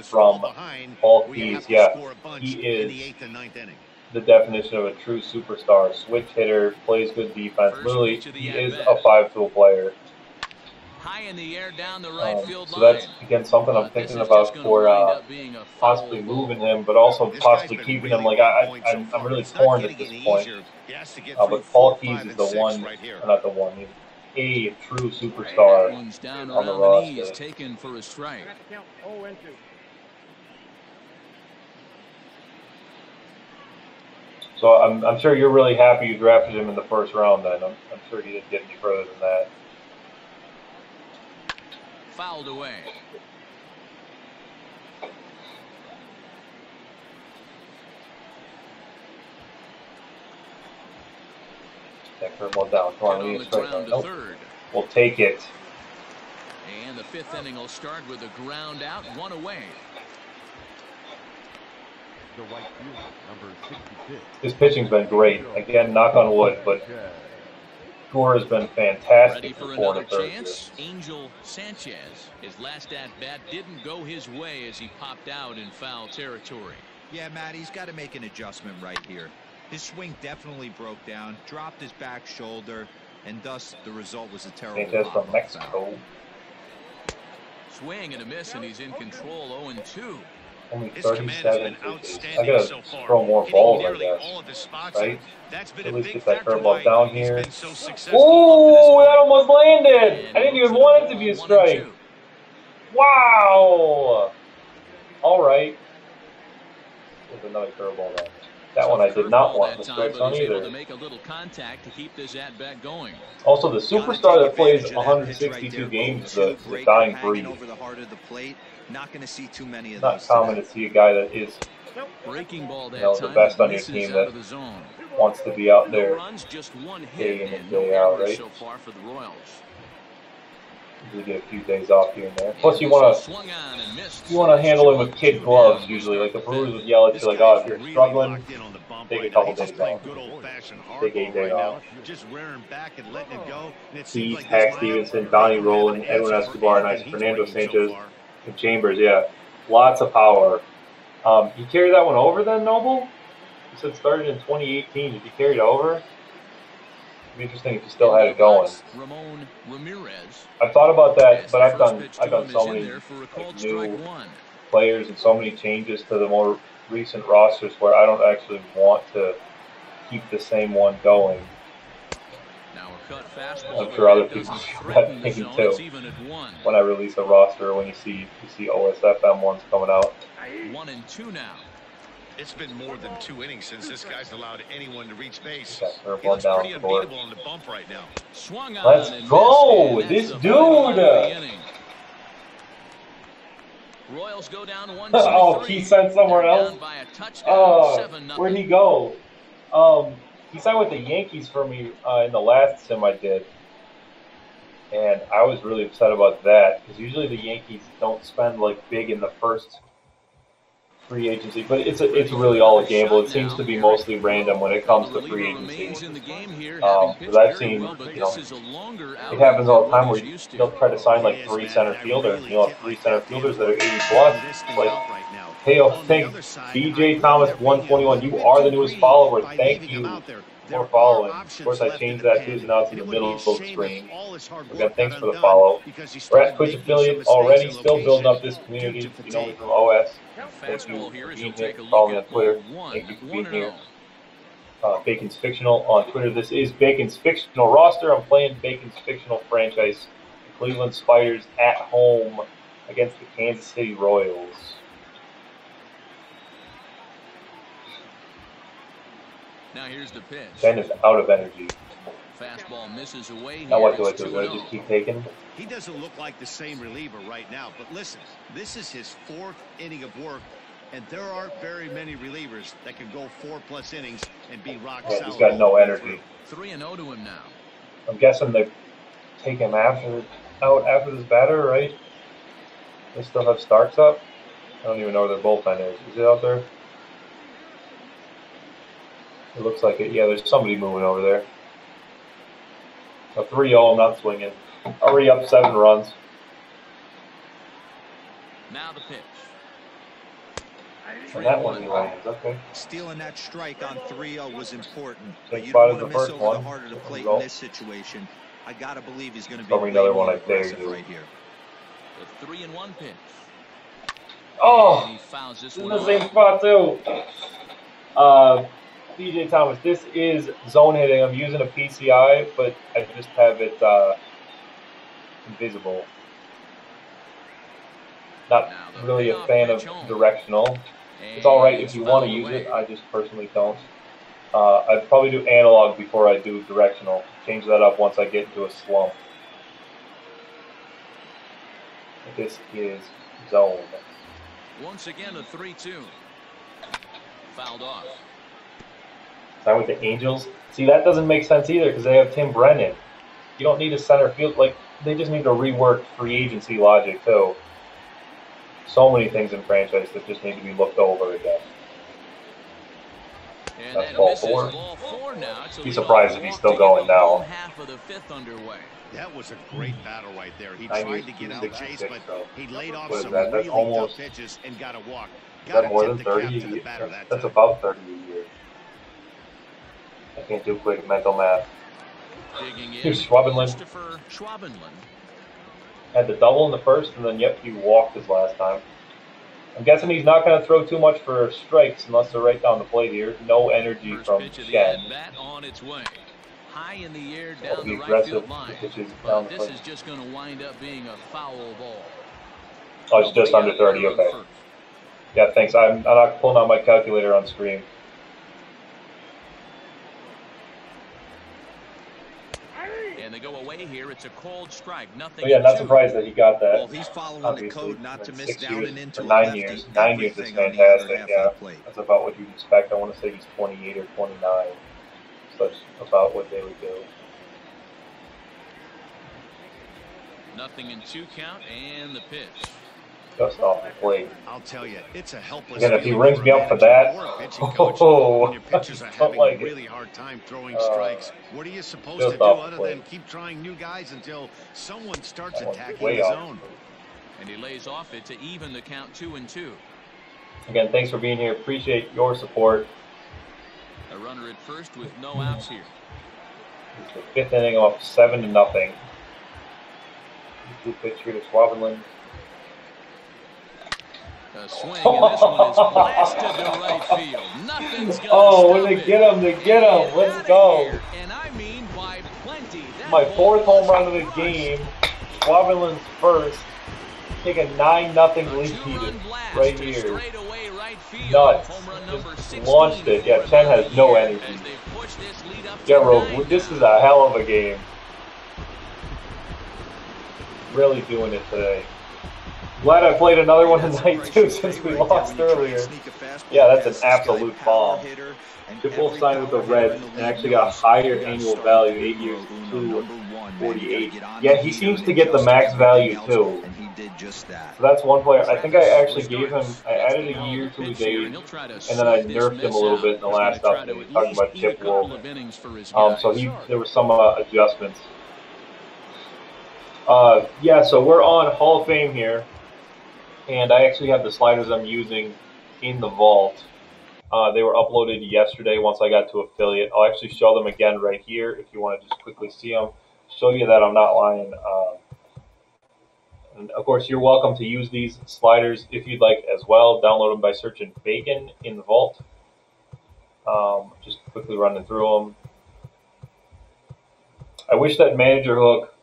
from Paul Keys. Yeah, he is the definition of a true superstar. Switch hitter, plays good defense. Literally, he is a 5-tool player. High in the air down the right field so that's, again, something I'm thinking about for possibly moving him, but also possibly keeping him. Like, I'm really torn at this point. But Paul Keys is the one, not the one, he's a true superstar on the roster. Taken for a strike. So I'm sure you're really happy you drafted him in the first round then. I'm sure he didn't get any further than that. Fouled away. That curveball down. Come on, we need a strike. Nope. Third. We'll take it. And the 5th inning will start with a ground out, 1 away. The right fielder, number 66. His pitching's been great. Again, knock on wood, but Gore has been fantastic for 4 1/3 years. Angel Sanchez. His last at-bat didn't go his way as he popped out in foul territory. Yeah, Matt, he's got to make an adjustment right here. His swing definitely broke down, dropped his back shoulder, and thus the result was a terrible Sanchez from Mexico. Swing and a miss, and he's in control. 0-2. Only 37 pitches. I gotta throw more balls, I guess. Right? At least get that curveball down here. Ooh, that almost landed! I didn't even want it to be a strike. Wow! Alright. There's another curveball there. That one I did not want the strikes on either. Also, the superstar that plays 162 games is the dying breed. Not going to see too many of those. Not common to see a guy that is, the best on your team that wants to be out there day in and day out, right? usually get a few days off here and there. Plus, you want to handle it with kid gloves usually. Like the Brewers would yell at you like, "Oh, if you're struggling, take a couple days off. Take 8 days off." Keith, Hack Stevenson, Donnie Roland, Edwin Escobar, nice. Fernando Sanchez, and Chambers. Yeah, lots of power. You carry that one over then, Noble? You said started in 2018. Did you carry it over? It'd be interesting if you still had it going. I've thought about that, but I've done so many like, new players and so many changes to the more recent rosters where I don't actually want to keep the same one going. I'm sure other people feel that thinking too. When I release a roster, when you see OSFM ones coming out. 1-2 now. It's been more than 2 innings since this guy's allowed anyone to reach base. He looks pretty unbeatable on the bump right now. Let's go! This dude! Royals go down 1-2-3. Oh, he signed somewhere else? Oh, where'd he go? He signed with the Yankees for me in the last sim I did. And I was really upset about that because usually the Yankees don't spend like big in the first free agency, but it's really all a gamble. It seems to be mostly random when it comes to free agency. Because I've seen, it happens all the time where they'll try to sign like 3 center fielders. You know, 3 center fielders that are 80 plus. Like, hey, thank BJ Thomas 121. You are the newest follower. Thank you for following. Of course, I changed that too, so now it's in the middle of the screen. Again, thanks for the follow. Brass Twitch affiliate already, still building up this community. You know me from OS. Thank you for being here. Follow me on Twitter. Thank you for being here. Bacon's Fictional on Twitter. This is Bacon's Fictional roster. I'm playing Bacon's Fictional franchise. The Cleveland Spiders at home against the Kansas City Royals. Now here's the pitch. Ben is out of energy. Fastball misses away. Now what do I do? Do I just keep taking? He doesn't look like the same reliever right now, but listen, this is his 4th inning of work, and there aren't very many relievers that can go 4+ innings and be rock solid. He's got no energy. 3-0 to him now. I'm guessing they take him out after this batter, right? They still have Starks up. I don't even know where their bullpen is. Is it out there? It looks like it. Yeah, there's somebody moving over there. A 3-0, I'm not swinging. Already up 7 runs. Now the pitch. And that one he lands, okay. Stealing that strike on 3-0 was important. But you Spot don't is want the to miss first over one. the heart of the plate in this situation. I got to believe he's going to be Probably another one I dare aggressive you. right here. The 3-1 pitch. Oh! And he fouls this This is one the same off. spot too. BJ Thomas, this is zone hitting. I'm using a PCI, but I just have it invisible. Not really a fan of directional. It's alright if you want to use it. I just personally don't. I'd probably do analog before I do directional. Change that up once I get into a slump. This is zone. Once again, a 3-2. Fouled off. Sign with the Angels. See, that doesn't make sense either because they have Tim Brennan. You don't need a center field. Like, they just need to rework free agency logic, too. So many things in franchise that just need to be looked over again. And That's that ball misses 4. ball 4 now. It's a Be leadoff surprised if he's walk still to going get the now. half of the 5th underway. That was a great battle right there. He 90, tried to get out 66, chase, but he laid off What is some that? That's really almost- tough pitches and got a walk. Is that more than Gotta tip the 30 cap a to the year? batter that That's time. about 30 a year. I can't do quick mental math. Digging in, Here's Schwabenland. Christopher Schwabenland. Had the double in the first, and then yep, he walked his last time. I'm guessing he's not going to throw too much for strikes unless they're right down the plate here. No energy First from pitch of the Shen. at-bat on its way. High in the air That'll down be the right aggressive field line. pitches But down the this plate. is just going to wind up being a foul ball. Oh, it's just under 30, okay. Yeah, thanks. I'm not pulling out my calculator on screen. And they go away here. It's a cold strike. Nothing. But yeah, not to surprised that he got that. Well, he's following the Obviously, code not to miss 6 down years, and into or a 9 lefty. years. 9 years is Everything on the other fantastic, half yeah. of the plate. That's about what you'd expect. I want to say he's 28 or 29. So that's about what they would do. 0-2 count and the pitch. Just off the plate. I'll tell you, it's a helpless. Again, if he feeling rings for me a up for manager that, or a pitching coach when your pitchers are having like a really hard time throwing Uh, strikes. What are you supposed just to do off the other plate. than keep trying new guys until someone starts That one's attacking way the off. zone? And he lays off it to even the count 2-2. Again, thanks for being here. Appreciate your support. A runner at first with no outs here. It's the fifth inning, up 7-0. Two pitch here to Schwabenland. A swing, and this one is blasted to right field. Nothing's gonna Oh, stop when they it. get him, they get him. Let's Outta go. here, and I mean by plenty. That My ball fourth home was run of the crushed. game. Schwabenland's first. Take a 9-0 A lead two-run blast right to here. straightaway right field. Nuts. Home run Just number 16 launched it. Yeah, for Chen them has no here energy. as they push this lead up to Yeah, bro, 9 this now. is a hell of a game. Really doing it today. Glad I played another one tonight too, since we lost earlier. Yeah, that's an absolute bomb. Chip Wolf signed with the Reds and actually got a higher annual value, 8 years, 248. Yeah, he seems to get the max value too. So that's one player. I think I actually gave him, I added a year to his age, and then I nerfed him a little bit in the last update, talking about Chip Wolf. So there were some adjustments. Yeah, so we're on Hall of Fame here, and I actually have the sliders I'm using in the vault. They were uploaded yesterday once I got to affiliate. I'll actually show them again right here if you want to just quickly see them. Show you that I'm not lying. And of course, you're welcome to use these sliders if you'd like as well. Download them by searching Bacon in the vault. Just quickly running through them. I wish that Manager Hook,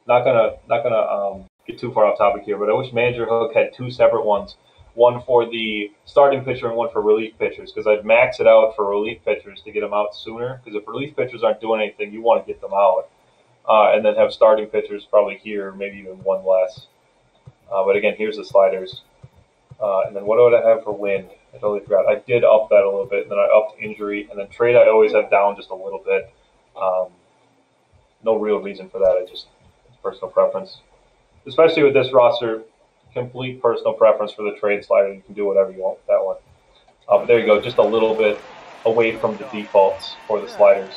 not gonna get too far off topic here, but I wish Manager Hook had two separate ones. One for the starting pitcher and one for relief pitchers, because I'd max it out for relief pitchers to get them out sooner. Because if relief pitchers aren't doing anything, you want to get them out. And then have starting pitchers probably here, maybe even one less. But again, here's the sliders. And then what would I have for wind? I totally forgot. I did up that a little bit, and then I upped injury. And then trade I always have down just a little bit. No real reason for that. It's personal preference. Especially with this roster, complete personal preference for the trade slider. You can do whatever you want with that one. But there you go, just a little bit away from the defaults for the sliders.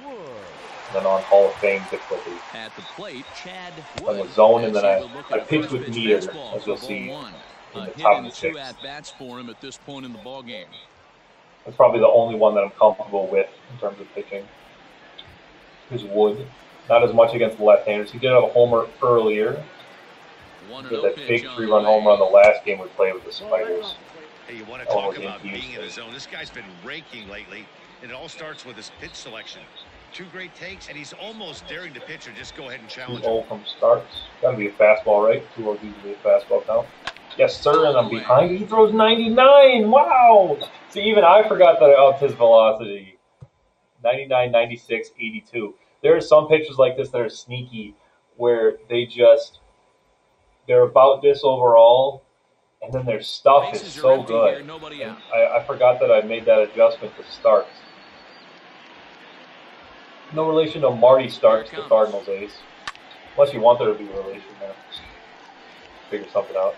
And then on Hall of Fame difficulty. At the plate, Chad On the zone, and then I pitch with meter, as you'll see in the top of the six. At-bats for him at this point in the ball game. That's probably the only one that I'm comfortable with in terms of pitching. Here's Wood. Not as much against the left-handers. He did have a homer earlier. Did that big 3-run home run the last game we played with the Spiders. Hey, you want to talk about being in the zone. This guy's been raking lately, and it all starts with his pitch selection. Two great takes, and he's almost daring to pitch or just go ahead and challenge him. 2-0 from starts. Got to be a fastball, right? 2-0 usually a fastball count. Yes, sir, and I'm behind. He throws 99. Wow! See, even I forgot that I upped his velocity. 99, 96, 82. There are some pitchers like this that are sneaky, where they're about this overall, and then their stuff is so good. I forgot that I made that adjustment to Starks. No relation to Marty Starks, the Cardinals ace. Unless you want there to be a relation there. Figure something out.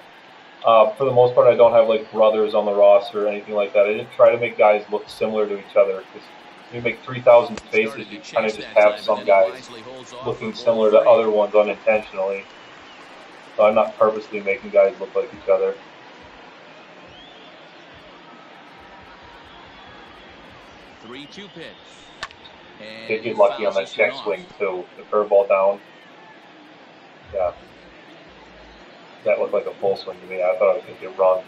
For the most part, I don't have like brothers on the roster or anything like that. I didn't try to make guys look similar to each other, because when you make 3,000 faces, you kind of just have some guys looking similar to other ones unintentionally. So I'm not purposely making guys look like each other. Three-two pitch. Did get lucky on that check swing too. The curveball down. Yeah. That looked like a full swing to me. I thought I was going to get run.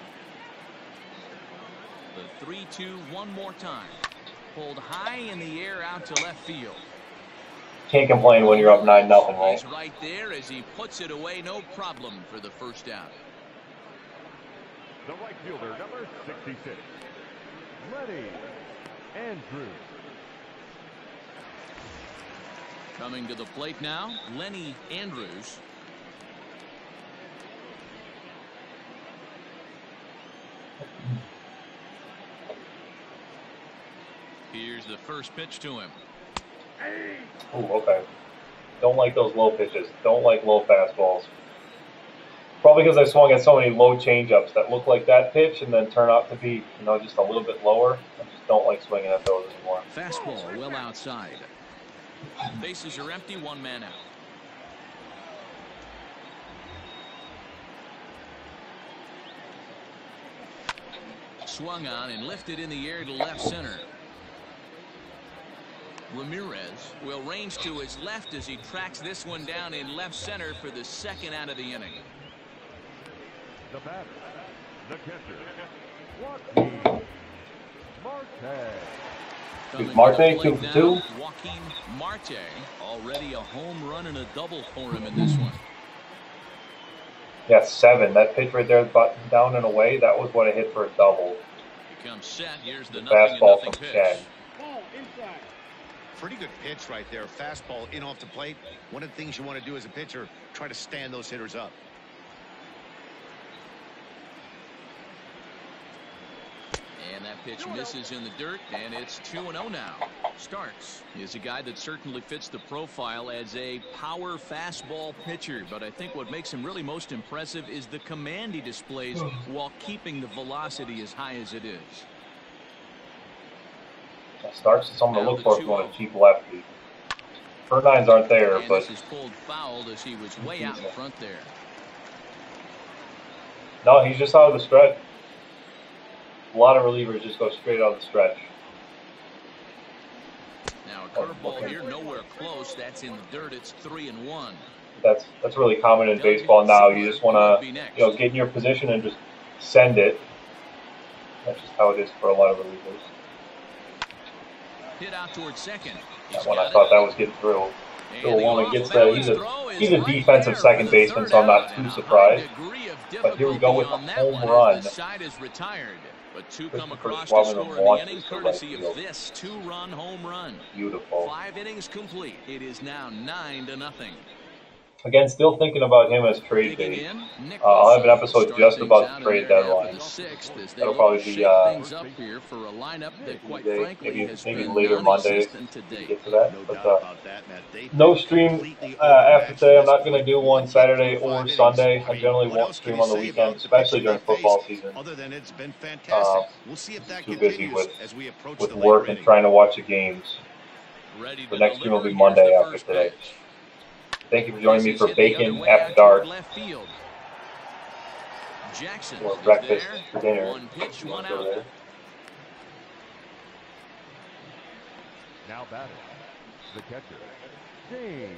The 3-2 one more time. Pulled high in the air out to left field. Can't complain when you're up 9-0, right? He's right there as he puts it away, no problem for the first out. The right fielder, number 66, Freddie Andrews. Coming to the plate now, Lenny Andrews. Here's the first pitch to him. Oh, okay. Don't like those low pitches. Don't like low fastballs. Probably because I swung at so many low changeups that look like that pitch and then turn out to be, just a little bit lower. I just don't like swinging at those anymore. Fastball well outside. Bases are empty, 1 man out. Swung on and lifted in the air to left center. Ramirez will range to his left as he tracks this one down in left center for the second out of the inning. The batter, the catcher, Joaquin Marte. Marte, 2 for 2. Joaquin Marte, already a home run and a double for him in this one. Yeah, 7. That pitch right there, down and away, that was what I hit for a double. He comes set. Here's the fastball from pitch. Chen. Pretty good pitch right there. Fastball in off the plate. One of the things you want to do as a pitcher, try to stand those hitters up. And that pitch misses in the dirt, and it's 2-0 now. Starks is a guy that certainly fits the profile as a power fastball pitcher, but I think what makes him really most impressive is the command he displays while keeping the velocity as high as it is. Starks is someone to look for if you want a cheap lefty. Fernandez aren't there, and but this is pulled foul as he was way out in front there. No, he's just out of the stretch. A lot of relievers just go straight out of the stretch. Now a curveball here, nowhere close. That's in the dirt. It's 3-1. That's really common in baseball now. You just want to get in your position and just send it. That's just how it is for a lot of relievers. Hit out towards second. That one I thought that was getting through. Bill Woman gets that. He's a defensive second baseman, so I'm not too surprised. But here we go with a home run. But 2 come across to score in the inning, courtesy of this 2-run home run. Beautiful. 5 innings complete. It is now 9-0. Again, still thinking about him as trade bait. I'll have an episode just about the trade deadline. That'll probably be maybe later Monday to get to that. But no stream after today. I'm not going to do one Saturday or Sunday. I generally won't stream on the weekend, especially during football season. Too busy with work and trying to watch the games. The next stream will be Monday after today. Thank you for joining me for Bacon After Dark. Or breakfast for dinner. 1 pitch, 1 out. Now batting, the catcher, James.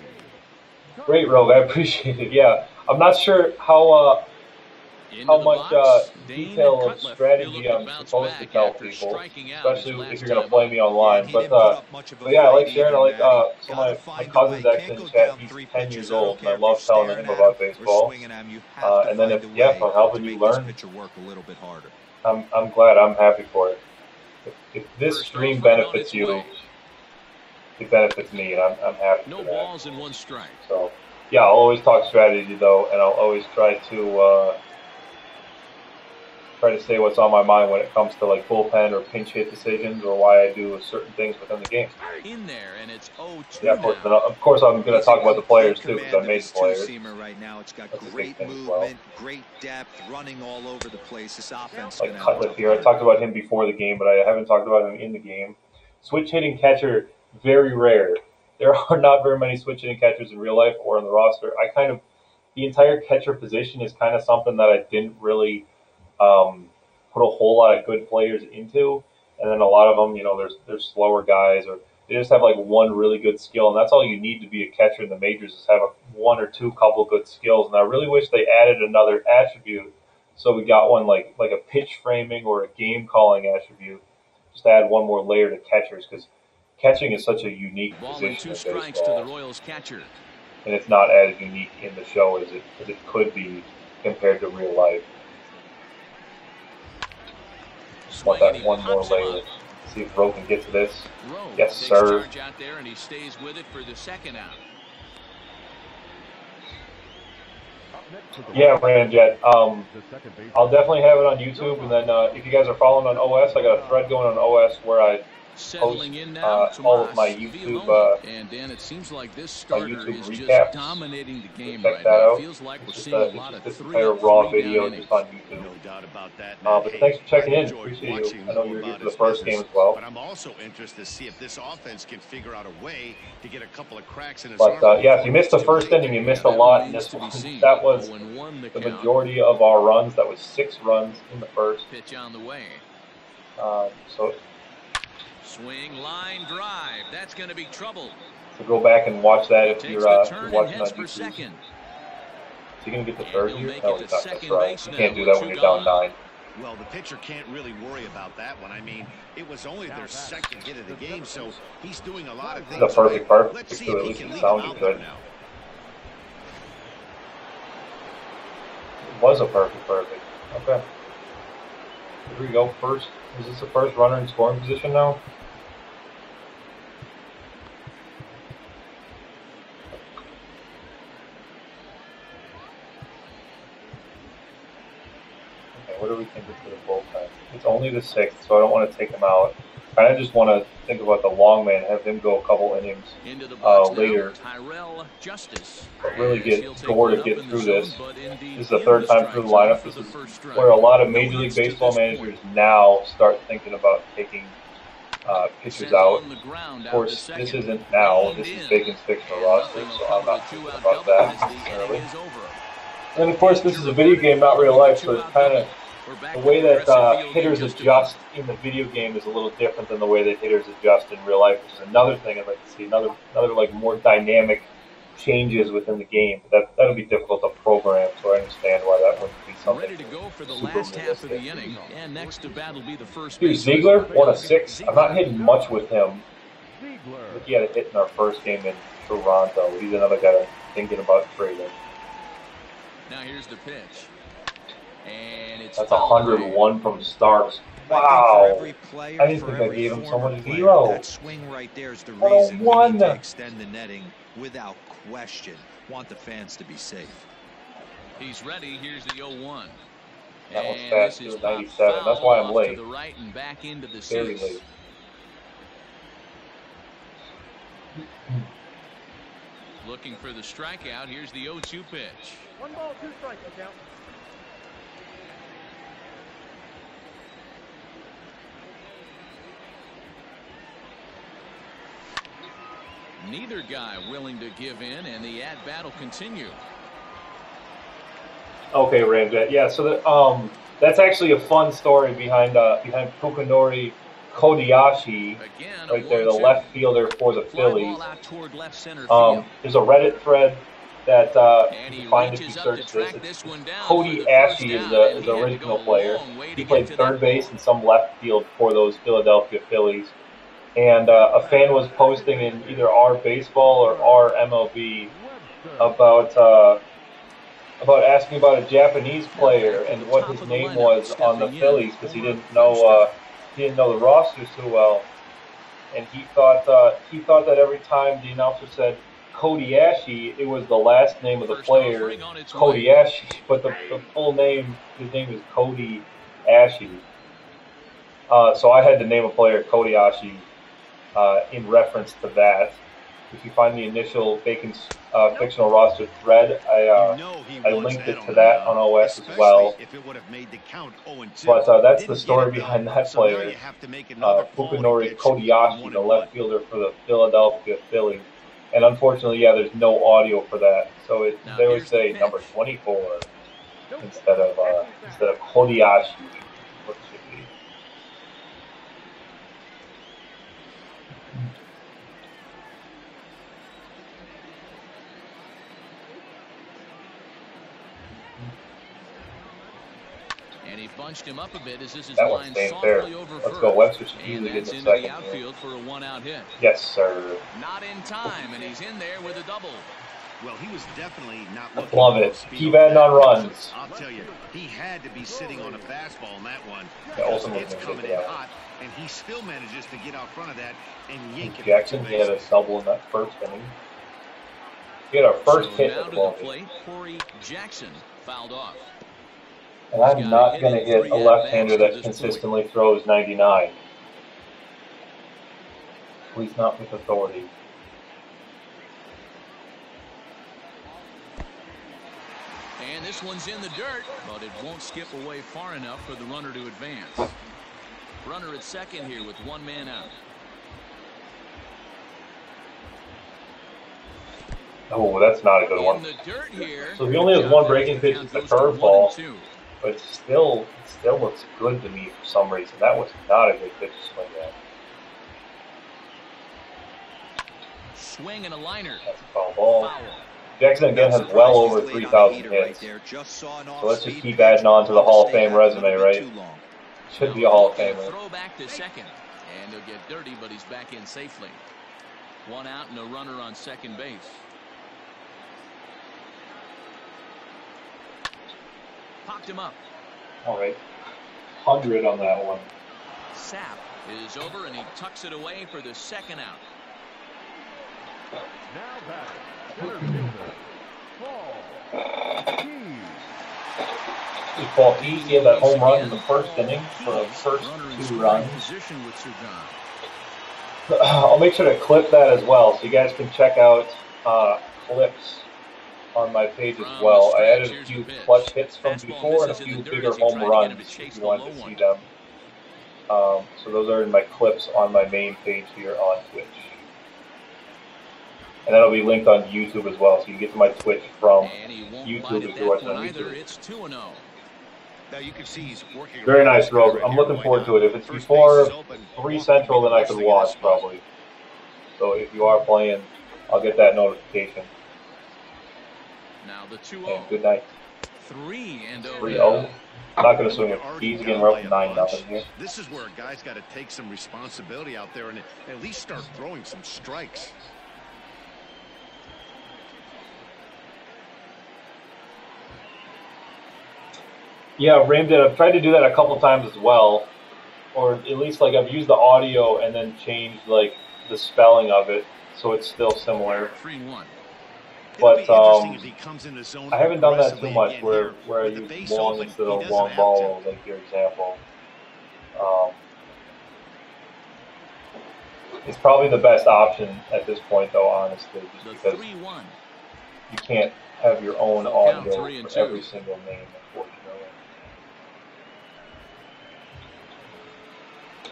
Great, Rogue. I appreciate it. Yeah, I'm not sure how much detail of strategy I'm supposed to tell people, especially if you're going to play me online. But yeah, I like sharing. I like some of my cousin's actually in chat. He's 10 years old, and I love telling him about baseball. And then if I'm helping you learn, I'm glad. I'm happy for it. If this stream benefits you, it benefits me, and I'm happy for that. No balls and 1 strike. So yeah, I'll always talk strategy though, and I'll always try to say what's on my mind when it comes to like bullpen or pinch hit decisions or why I do certain things within the game. In there, and it's 0-2. Yeah, of course I'm going to talk about the players too, because I made the players. Right now, it's got great movement, great depth, running all over the place. This offense. Like Cutlet here, I talked about him before the game, but I haven't talked about him in the game. Switch hitting catcher, very rare. There are not very many switch hitting catchers in real life or on the roster. The entire catcher position is kind of something that I didn't really put a whole lot of good players into, and then a lot of them, there's slower guys, or they just have like one really good skill, and that's all you need to be a catcher in the majors is have 1 or 2 couple good skills. And I really wish they added another attribute, so we got one like a pitch framing or a game calling attribute, just to add 1 more layer to catchers, because catching is such a unique position in strikes to the Royals catcher, and it's not as unique in the show as it could be compared to real life. Want that 1 more layer. See if Rowe can get to this. Yes, sir. Out there and he stays with it for the second out. Yeah, Ramjet. I'll definitely have it on YouTube, and then if you guys are following on OS, I got a thread going on OS where I Settling in now, all of my YouTube and Dan, it seems like this my starter YouTube is recaps. just dominating the game Check right that now. out. It feels like we're It's seeing a lot of just three entire up, raw three down video innings. just on YouTube. No doubt about that. But Hey, thanks for checking I in. enjoyed Appreciate watching you. I know more you were here about for the his first business, game as well. But I'm also interested to see if this offense can figure out a way to get a couple of cracks in his But armor yeah, if before you missed the it's too first late. inning, you missed a lot in this one. That was the majority of our runs. That was 6 runs in the first. Pitch on the way. So Swing, line, drive. That's going to be trouble. So go back and watch that if you're watching on YouTube. Second. Is he going to get the third here? make No, it he's to not. second That's right. base You now can't do with that when 2 you're down gone. 9. Well, the pitcher can't really worry about that one. I mean, it was only their second hit of the game, so he's doing a lot of things. The perfect part. Let's see So if at he least can it leave sounded him out good. there now. It was a perfect. Okay. Here we go. First, is this the first runner in scoring position now? Okay, what are we thinking for the bullpen? It's only the 6th, so I don't want to take him out. I just want to think about the long man, have him go a couple innings later. But really get Gore to get through this. This is the 3rd time through the lineup. This is where a lot of Major League Baseball managers now start thinking about taking pitchers out. Of course, this isn't now. This is Bacon's fictional roster, so I'm not thinking about that necessarily. And of course, this is a video game, not real life, so it's kind of the way that hitters adjust in the video game is a little different than the way that hitters adjust in real life, which is another thing I'd like to see. Another like more dynamic changes within the game. That'll be difficult to program, so I understand why that wouldn't be something. Ready to go for the last half of the inning, and next to bat will be the first. Dude, Ziegler won a 6. I'm not hitting much with him. I think he had a hit in our first game in Toronto. He's another guy I'm thinking about trading. Now here's the pitch. And it's That's 101 from Starks. Wow. I didn't think I gave him so much zero. That swing right there is the reason we need to extend the netting without question. Want the fans to be safe. He's ready. Here's the 0-1. That one's fast to 97. That's why I'm late. To the right and back into the Very 6th. late. Looking for the strikeout. Here's the 0-2 pitch. 1 ball, 2 strikes, count. Neither guy willing to give in, and the at-bat will continue. Okay, Ramjet. Yeah, so that's actually a fun story behind Fukunori Kobayashi, right there, the left fielder for the Phillies. There's a Reddit thread that you can find if you search this. Cody Ashe is the original player. He played third base and some left field for those Philadelphia Phillies. And a fan was posting in either our baseball or our MLB about asking about a Japanese player and what his name was on the Phillies because he didn't know the rosters too well, and he thought that every time the announcer said Cody Ashe, it was the last name of the player, Cody Ashe, but the full name, his name is Cody Ashe. So I had to name a player Cody Ashe in reference to that. If you find the initial Bacon's fictional roster thread, I linked it to that on OS as well. But that's the story behind that player, Fukunori Kobayashi, the left fielder for the Philadelphia Phillies. And unfortunately, yeah, there's no audio for that, so they would say number 24 instead of Kobayashi. What should be? And he bunched him up a bit as this is That one's lined staying fair. softly over Let's first. go. Webster should And easily get that's in into the the second here. outfield for a one-out hit. Yes, sir. Not in time, and he's in there with a double. Well, he was definitely not looking. Love it. Keep adding on runs. I'll tell you, he had to be sitting on a fastball on that one. Yeah, Olson was It's gonna coming take in it out. hot, and he still manages to get out front of that and yank it. Jackson, he had a double in that first inning. He had our first So hit now at to the the ball. plate, Corey Jackson fouled off. And I'm not going to hit a left-hander that consistently throws 99. At least not with authority. And this one's in the dirt, but it won't skip away far enough for the runner to advance. Runner at second here with one man out. Oh, that's not a good one. In the dirt here. So he only has one breaking pitch. It's a curveball, but it still looks good to me for some reason. That was not a good pitch to swing at. Swing and a liner. That's a foul ball. Jackson again has well over 3,000 hits. So let's just keep adding on to the Hall of Fame resume, right? Should be a Hall of Famer. Throw back to second, and he'll get dirty, but he's back in safely. One out and a runner on second base. Popped him up. All right, 100 on that one. Sap is over, and he tucks it away for the second out. Now batting, center fielder, Paul Keys. Paul Keys, he had that home run in the first inning for the first 2 runs. I'll make sure to clip that as well, so you guys can check out clips on my page as well. I added a few clutch hits from before and a few bigger home runs if you wanted to see them. So those are in my clips on my main page here on Twitch. And that'll be linked on YouTube as well, so you get to my Twitch from YouTube if you're watching on YouTube. It's 2-0. Now you can see he's working. Very nice throw. I'm looking forward to it. If it's before 3 Central, then I could watch probably. So if you are playing, I'll get that notification. Now the 2-0. And good night. 3-0. I'm not going to swing with Keys again. We're up 9-0 here. This is where a guy's got to take some responsibility out there and at least start throwing some strikes. Yeah, Ram did. I've tried to do that a couple times as well, or at least like I've used the audio and then changed like the spelling of it so it's still similar. 3-1. But I haven't done that too much where I use long instead of long ball, like your example. It's probably the best option at this point, though, honestly, just because you can't have your own audio for every single name, unfortunately.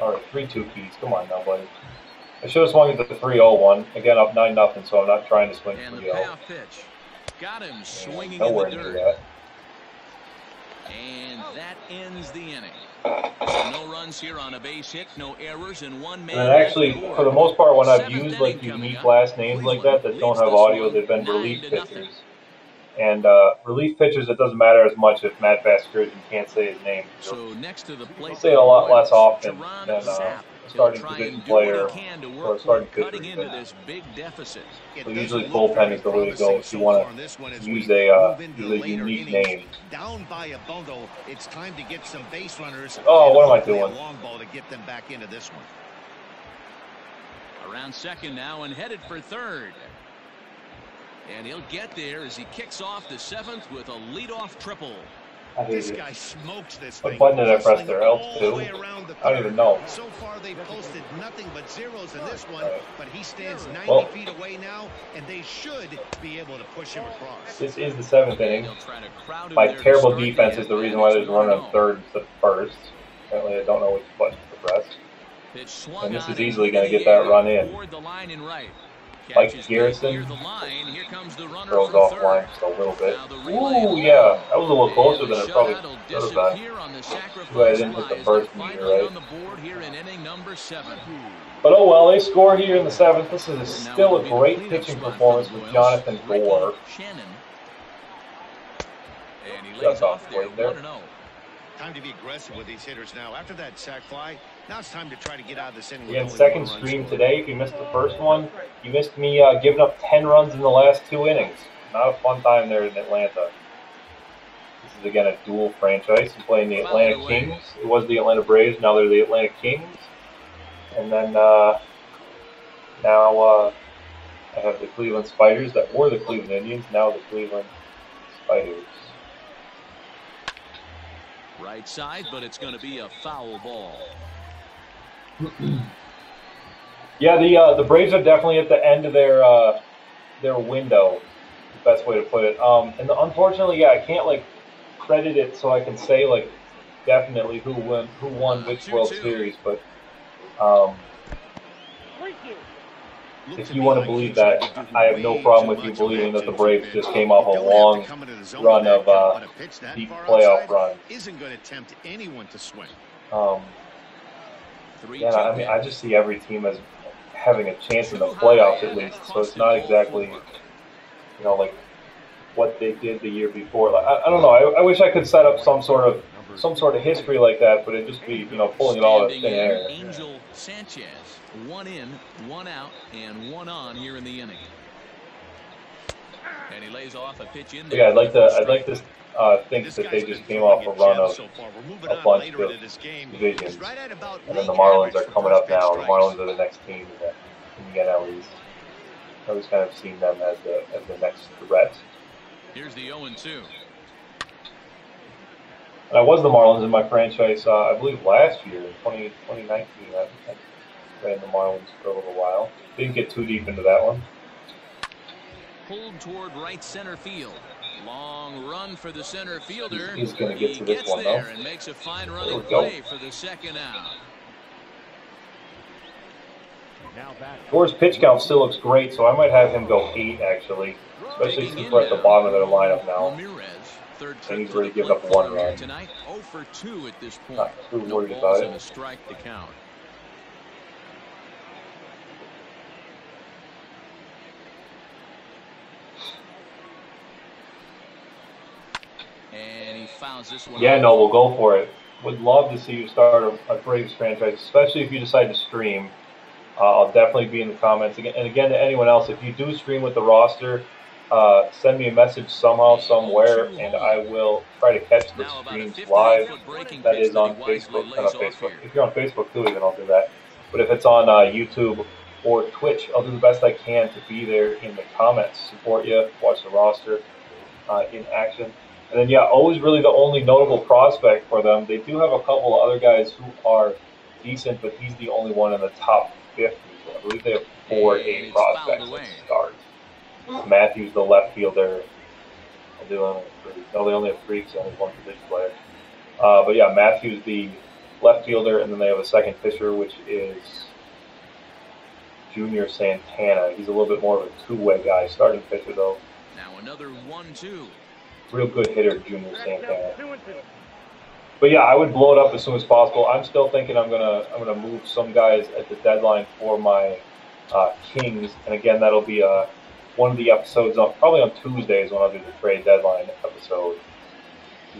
All right, 3-2 Keys. Come on now, buddy. I should have swung at the 3-0 one. Again, up 9-0, so I'm not trying to swing 3-0. Got him swinging nowhere in the near dirt. that. And that ends the inning. So no runs here on a base hit, no errors, and one man. And actually, for the most part, when I've used like unique last names like that don't have audio, they've been relief pitchers. And relief pitchers, it doesn't matter as much if Matt Vasquez can't say his name. So next to the plate, I'll say it a lot less often than a starting position player or a starting pitcher. This big deficit. So usually bullpen is the way to go if you want to use a unique name. Down by a bundle, it's time to get some base runners. Oh, what am I doing? Long ball to get them back into this one. Around second now and headed for third. And he'll get there as he kicks off the 7th with a leadoff triple. I hate This it. guy smokes this What thing. button did I press there? All the L2? way around the I don't even know. So far they've posted nothing but zeros in this one, but he stands 90 Well, feet away now, and they should be able to push him across. this is the 7th inning. They'll try to crowd him My there to terrible start defense the is the reason end. why there's a run on third instead of first. Apparently I don't know which button to press. Pitch swung And this on is easily into going to the get that air run in. toward the line and right. Like Catches Garrison, near the line. Here comes the runner throws from off third. line just a little bit. Now the relay Ooh, yeah, that was a little closer than it probably shutout will should have been. disappear on the sacrifice Too bad I didn't hit the fly as first they find meter, one right? on the board here in inning number 7. But oh well, they score here in the 7th. This is still a great pitching performance with Jonathan Gore. Shannon. And he lays That's off off there, right there. 1-0. Time to be aggressive with these hitters now. After that sac fly, now it's time to try to get out of this inning. with Again, only second one run stream scored. today. If you missed the first one, you missed me giving up 10 runs in the last 2 innings. Not a fun time there in Atlanta. This is again a dual franchise. I'm playing the Atlanta Kings. It was the Atlanta Braves. Now they're the Atlanta Kings. And then now I have the Cleveland Spiders that were the Cleveland Indians. Now the Cleveland Spiders. Right side, but it's going to be a foul ball. Yeah, the Braves are definitely at the end of their window. The best way to put it. And unfortunately, yeah, I can't like credit it so I can say like definitely who won which World Series, but if you want to believe that, I have no problem with you believing that the Braves just came off a long run of deep playoff run. Isn't going to tempt anyone to swing. Yeah, I mean, I just see every team as having a chance in the playoffs at least, so it's not exactly, you know, like what they did the year before. Like, I don't know. I wish I could set up some sort of history like that, but it'd just be, you know, pulling it all out of thin air. Angel Sanchez, 1 in, 1 out, and 1 on here in the inning. And he lays off a pitch in there. Yeah, I'd like to think that they just came off a run of a bunch of divisions, and then the Marlins are coming up now. The Marlins are the next team in the NL East. I always kind of seen them as the next threat. Here's the 0-2. And I was the Marlins in my franchise, I believe last year, in 2019. I ran the Marlins for a little while. Didn't get too deep into that one. Pulled toward right center field. Long run for the center fielder. He's going to get to this one, though. And makes a fine running play for the second out. Gore's pitch count still looks great, so I might have him go 8, actually. Especially since we're at the bottom of their lineup now. And he's already given up 1 run. Tonight, 0 for 2 at this point. Not too worried about it. Strike to count. And he fouls this one. Yeah, no, we'll go for it. Would love to see you start a Braves franchise, especially if you decide to stream. I'll definitely be in the comments. And again, to anyone else, if you do stream with the roster, send me a message somehow, somewhere, and I will try to catch the streams live. That is on Facebook. Not on Facebook. If you're on Facebook too, even I'll do that. But if it's on YouTube or Twitch, I'll do the best I can to be there in the comments, support you, watch the roster in action. And then, yeah, always really the only notable prospect for them. They do have a couple of other guys who are decent, but he's the only one in the top 50. So I believe they have 4 A prospects that start. Matthews, the left fielder. They only have 3. No, they only have 3 because they only have 1 position player. But yeah, Matthews, the left fielder, and then they have a second pitcher, which is Junior Santana. He's a little bit more of a two-way guy. Starting pitcher, though. Now another 1-2. Real good hitter, Junior Santana. But yeah, I would blow it up as soon as possible. I'm still thinking I'm gonna move some guys at the deadline for my Kings, and again, that'll be one of the episodes probably on Tuesdays when I'll do the trade deadline episode.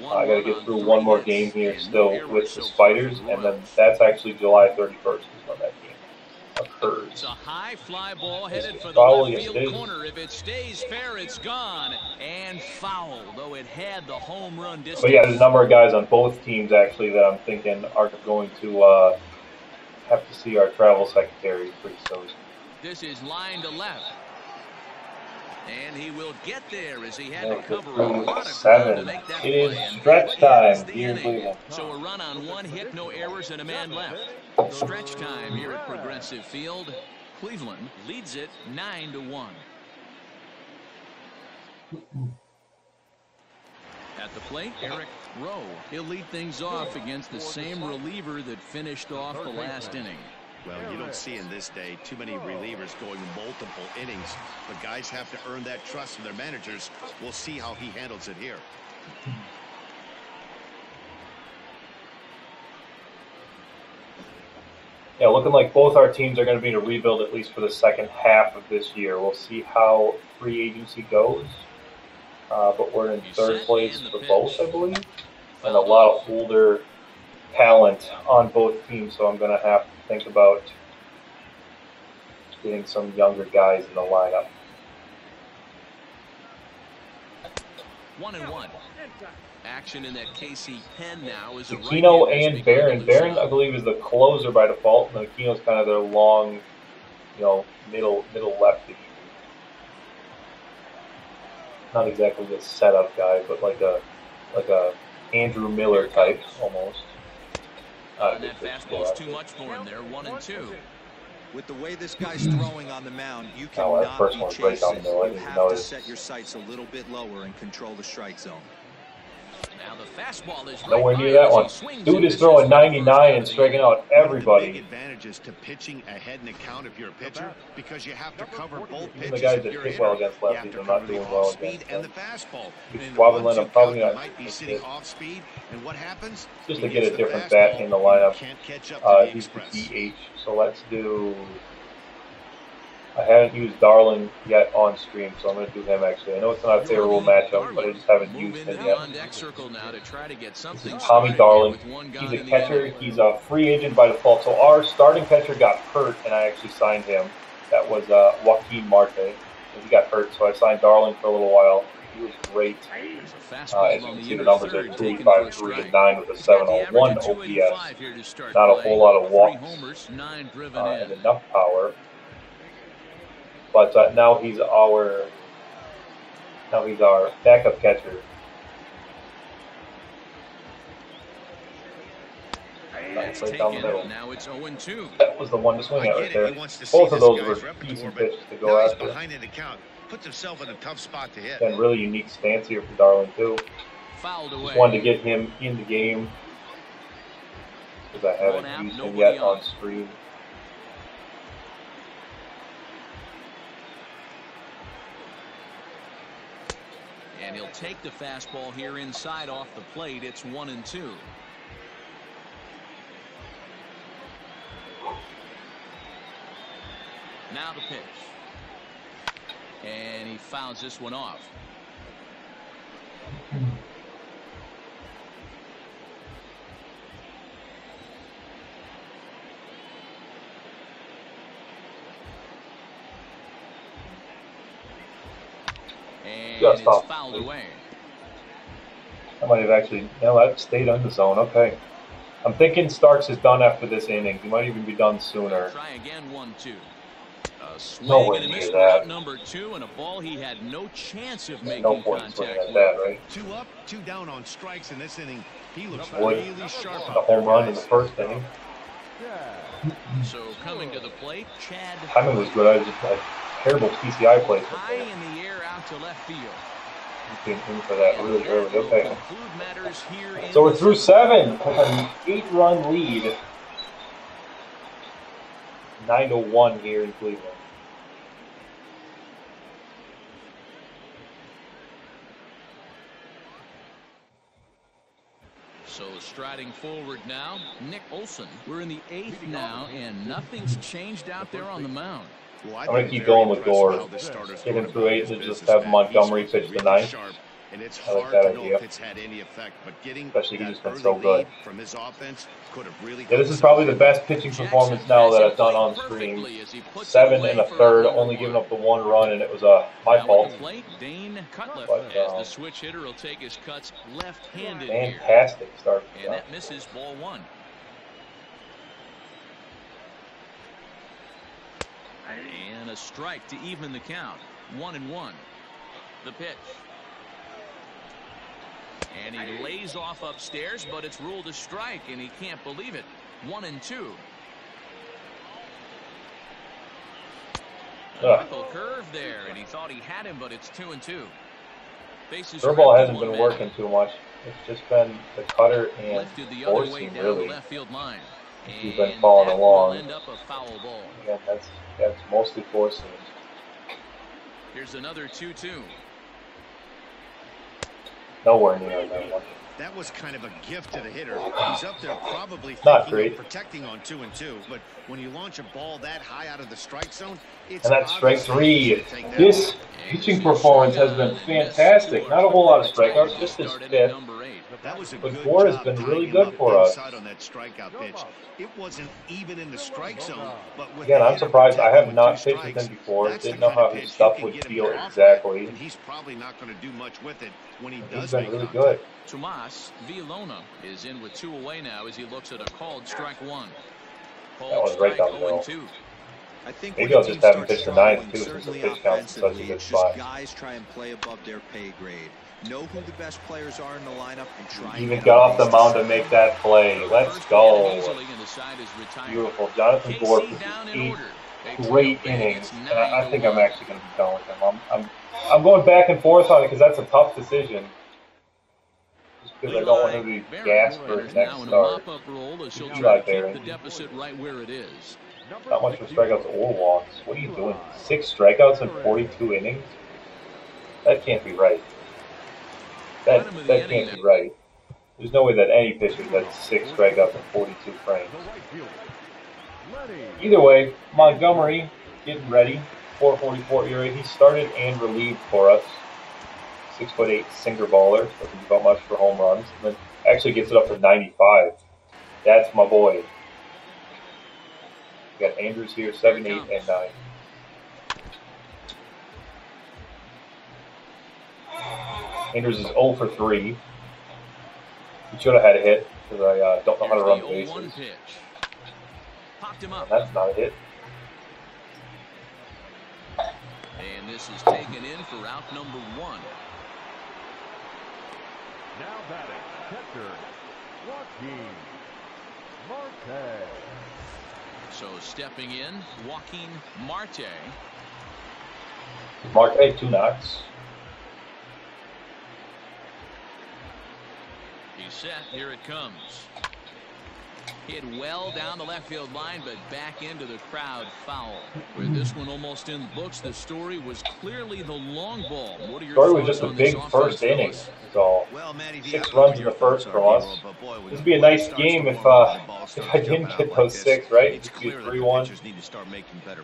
I got to get through one more game here still with the Spiders, and then that's actually July 31st is when that game occurs. It's a high fly ball headed for the Probably left field corner. If it stays fair, it's gone and foul, though it had the home run distance. But yeah, there's a number of guys on both teams actually that I'm thinking are going to have to see our travel secretary pretty soon. This is line to left. And he will get there as he had to cover a lot of ground to make that play. It is stretch time here in Cleveland. So a run on 1 hit, no errors, and a man left. Stretch time here at Progressive Field. Cleveland leads it 9-1. At the plate, Eric Rowe. He'll lead things off against the same reliever that finished off the last inning. Well, you don't see in this day too many relievers going multiple innings, but guys have to earn that trust from their managers. We'll see how he handles it here. Yeah, looking like both our teams are going to be in a rebuild at least for the second half of this year. We'll see how free agency goes, but we're in third place for both, I believe, and a lot of older talent on both teams, so I'm going to have to think about getting some younger guys in the lineup. 1-1. Action in that KC pen now is Aquino and Barron. Barron, I believe, is the closer by default, and Aquino's kind of their long, middle lefty. Not exactly the setup guy, but like a Andrew Miller type almost. That fastball's too much for him there. 1-2. With the way this guy's throwing on the mound, you Oh, that cannot first be one was right down chasing. the middle. I You didn't have to notice. set your sights a little bit lower and control the strike zone. Now the fastball is Nowhere right near by that as he one. swings Dude and is misses throwing for the first 99 and out of the striking inning. out One of the big everybody. advantages to pitching ahead in the count if you're a pitcher, because you have to cover both Even pitches. the guys If that you're a hit well hitter, against you have lefties to are not cover the doing well off speed against and the them. fastball. He's And in the wobbling 1-2 him count, probably you not. might be sitting off speed, and what happens? Just He to get hits a the different bat fastball, in the and you lineup. can't catch up to the He's the express. DH. So let's do. I haven't used Darlin yet on stream, so I'm going to do him actually. I know it's not a favorable matchup, but I just haven't Move used into him the yet. on-deck circle now to try to get This something is Tommy started Darlin. here with one He's gun a in the catcher. inning. He's a free agent by default. So our starting catcher got hurt, and I actually signed him. That was Joaquin Marte. He got hurt, so I signed Darlin for a little while. He was great. There's a As fastball you on can the see, the inner numbers are third, 3, taken 5, for a 3, and strike. 9 with a He's got the 7.01 average of OPS. 285 here to start Not a play. whole lot of 3 walks homers, 9 driven and in. enough power. But now he's our backup catcher. That's Right down the taken. middle. Now it's 0-2. That was the one to swing I at get right it. there. He wants to see Both of this those guy's were repertoire, decent but pitches to now go he's after. behind in the count. Puts himself in a tough spot to hit. And really unique stance here for Darlin too. Fouled away. Just wanted to get him in the game because I One out, haven't used him nobody yet on. on stream. And he'll take the fastball here inside off the plate. It's 1-2. Now the pitch. And he fouls this one off. And Just it's off. fouled away. I might have actually, no, that stayed in the zone. Okay. I'm thinking Starks is done after this inning. He might even be done sooner. Try again, 1-2. A swing Nowhere and a near miss for that. out number 2, and a ball he had no chance of There's making no point swinging contact at with. that, right? 2 up, 2 down on strikes in this inning. He looks Wood, really sharp the out there, home run in the guys. first inning. So coming to the plate, Chad Timing was good. I just had terrible PCI plays. high in the air out to left field. Came in for that really early. Will Okay. conclude matters here in So we're the through seventh. 7 with an 8-run lead. 9-1 here in Cleveland. So striding forward now, Nick Olson. We're in the 8th now, and nothing's changed out there on the mound. Well, I'm gonna think keep very going with impressed Gore. with how this starter's Get him going through about 8 his and just business, have man. Montgomery He's pitch the really 9th. sharp, and it's I like hard that to know idea. if it's had any effect, but getting Especially he's that just been early so good. lead from his offense could have really Yeah, this is probably the best pitching performance now that I've done on stream. 7 1/3, only giving up the 1 run, and it was my Now fault. at the plate, Dane Cutliff, But, as the switch hitter will take his cuts left-handed here. Fantastic start. And that misses ball 1. And a strike to even the count. 1-1. The pitch. And he lays off upstairs, but it's ruled a strike, and he can't believe it. 1-2. A knuckle curve there, and he thought he had him, but it's 2-2. Bases are Curveball empty, hasn't 1 been man. working too much. It's just been the cutter and Lifted the other way forcing, down really. the left field line. He's been And falling that along. will end up a foul ball. Again, that's mostly forcing. Here's another 2-2. Nowhere near on that one. That was kind of a gift to the hitter. He's up there probably Not thinking great. of protecting on 2-2, but when you launch a ball that high out of the strike zone, it's And that's strike obviously 3. easy to take that This one. pitching performance has been fantastic. Not a whole lot of strikeouts, just his Started at fifth. number 8. That was a But good Gore has job been tying really him good up for us. inside on that strikeout pitch. It wasn't even in the strike zone, but with Again, the I'm hitter surprised. I have protecting not with 2 pitched with him strikes, before. that's Didn't the know kind how of his pitch you stuff can would get him feel off of, exactly. and he's probably not going to do much with it when he He's does been make really contact. good. Tomas Villalona is in with 2 away now as he looks at a called strike 1. That Called was right strike down the middle. 0-2. I think Maybe when I'll a just team have him starts pitch the 9th, struggling, too, since the certainly pitch counts in such a offensively, good it's just spot. guys try and play above their pay grade. Know who the best players are in the lineup and try and Even get got on off the base mound to decide. make that play. Let's First go. easily, and the side is retired. Beautiful. Jonathan Gore KC for down in 8 order. great innings, and I think I'm actually going to be done with him. I'm going back and forth on it because that's a tough decision. Just because I don't want to be gassed for his next start. Try Barron. Not much for strikeouts or walks. What are you doing? 6 strikeouts in 42 innings? That can't be right. That can't be right. There's no way that any pitcher gets 6 strikeouts in 42 frames. Either way, Montgomery getting ready. 4.44 ERA. He started and relieved for us. 6'8" sinker baller. Doesn't give up much for home runs. And then actually gets it up to 95. That's my boy. We got Andrews here, 7, 8, and 9. Andrews is 0 for 3. He should have had a hit because I don't know how to run the bases. That's not a hit. And this is taken in for out number 1. Now batting, catcher, Joaquin Marte. So stepping in, Joaquin Marte. Marte, 2 knocks. He's set. Here it comes. Hit well down the left field line, but back into the crowd foul. With this one almost in the books, the story was clearly the long ball. What are your story was thoughts just a on big this first inning. offense, So 6 runs in the first for us. This would be a nice game if I didn't get those 6, right? It could be a 3-1.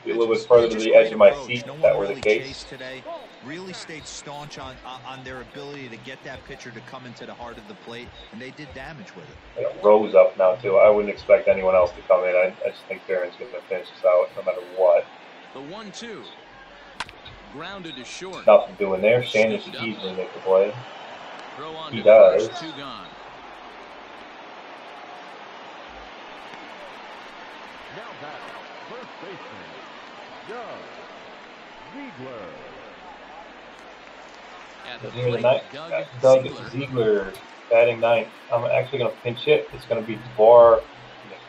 Be a little bit further to the edge of my seat if that were the case. Today really stayed staunch on their ability to get that pitcher to come into the heart of the plate, and they did damage with it. They got Rose up now too. I wouldn't expect anyone else to come in. I just think Barron's going to finish this out no matter what. The 1-2. Grounded to short. Nothing doing there. Shannon should easily make the play. Throw on He to does. First, 2 gone. Now batting, first baseman, Doug Ziegler. At the Here the plate, ninth, Doug Doug Ziegler batting 9th. I'm actually going to pinch hit. It's going to be DeVore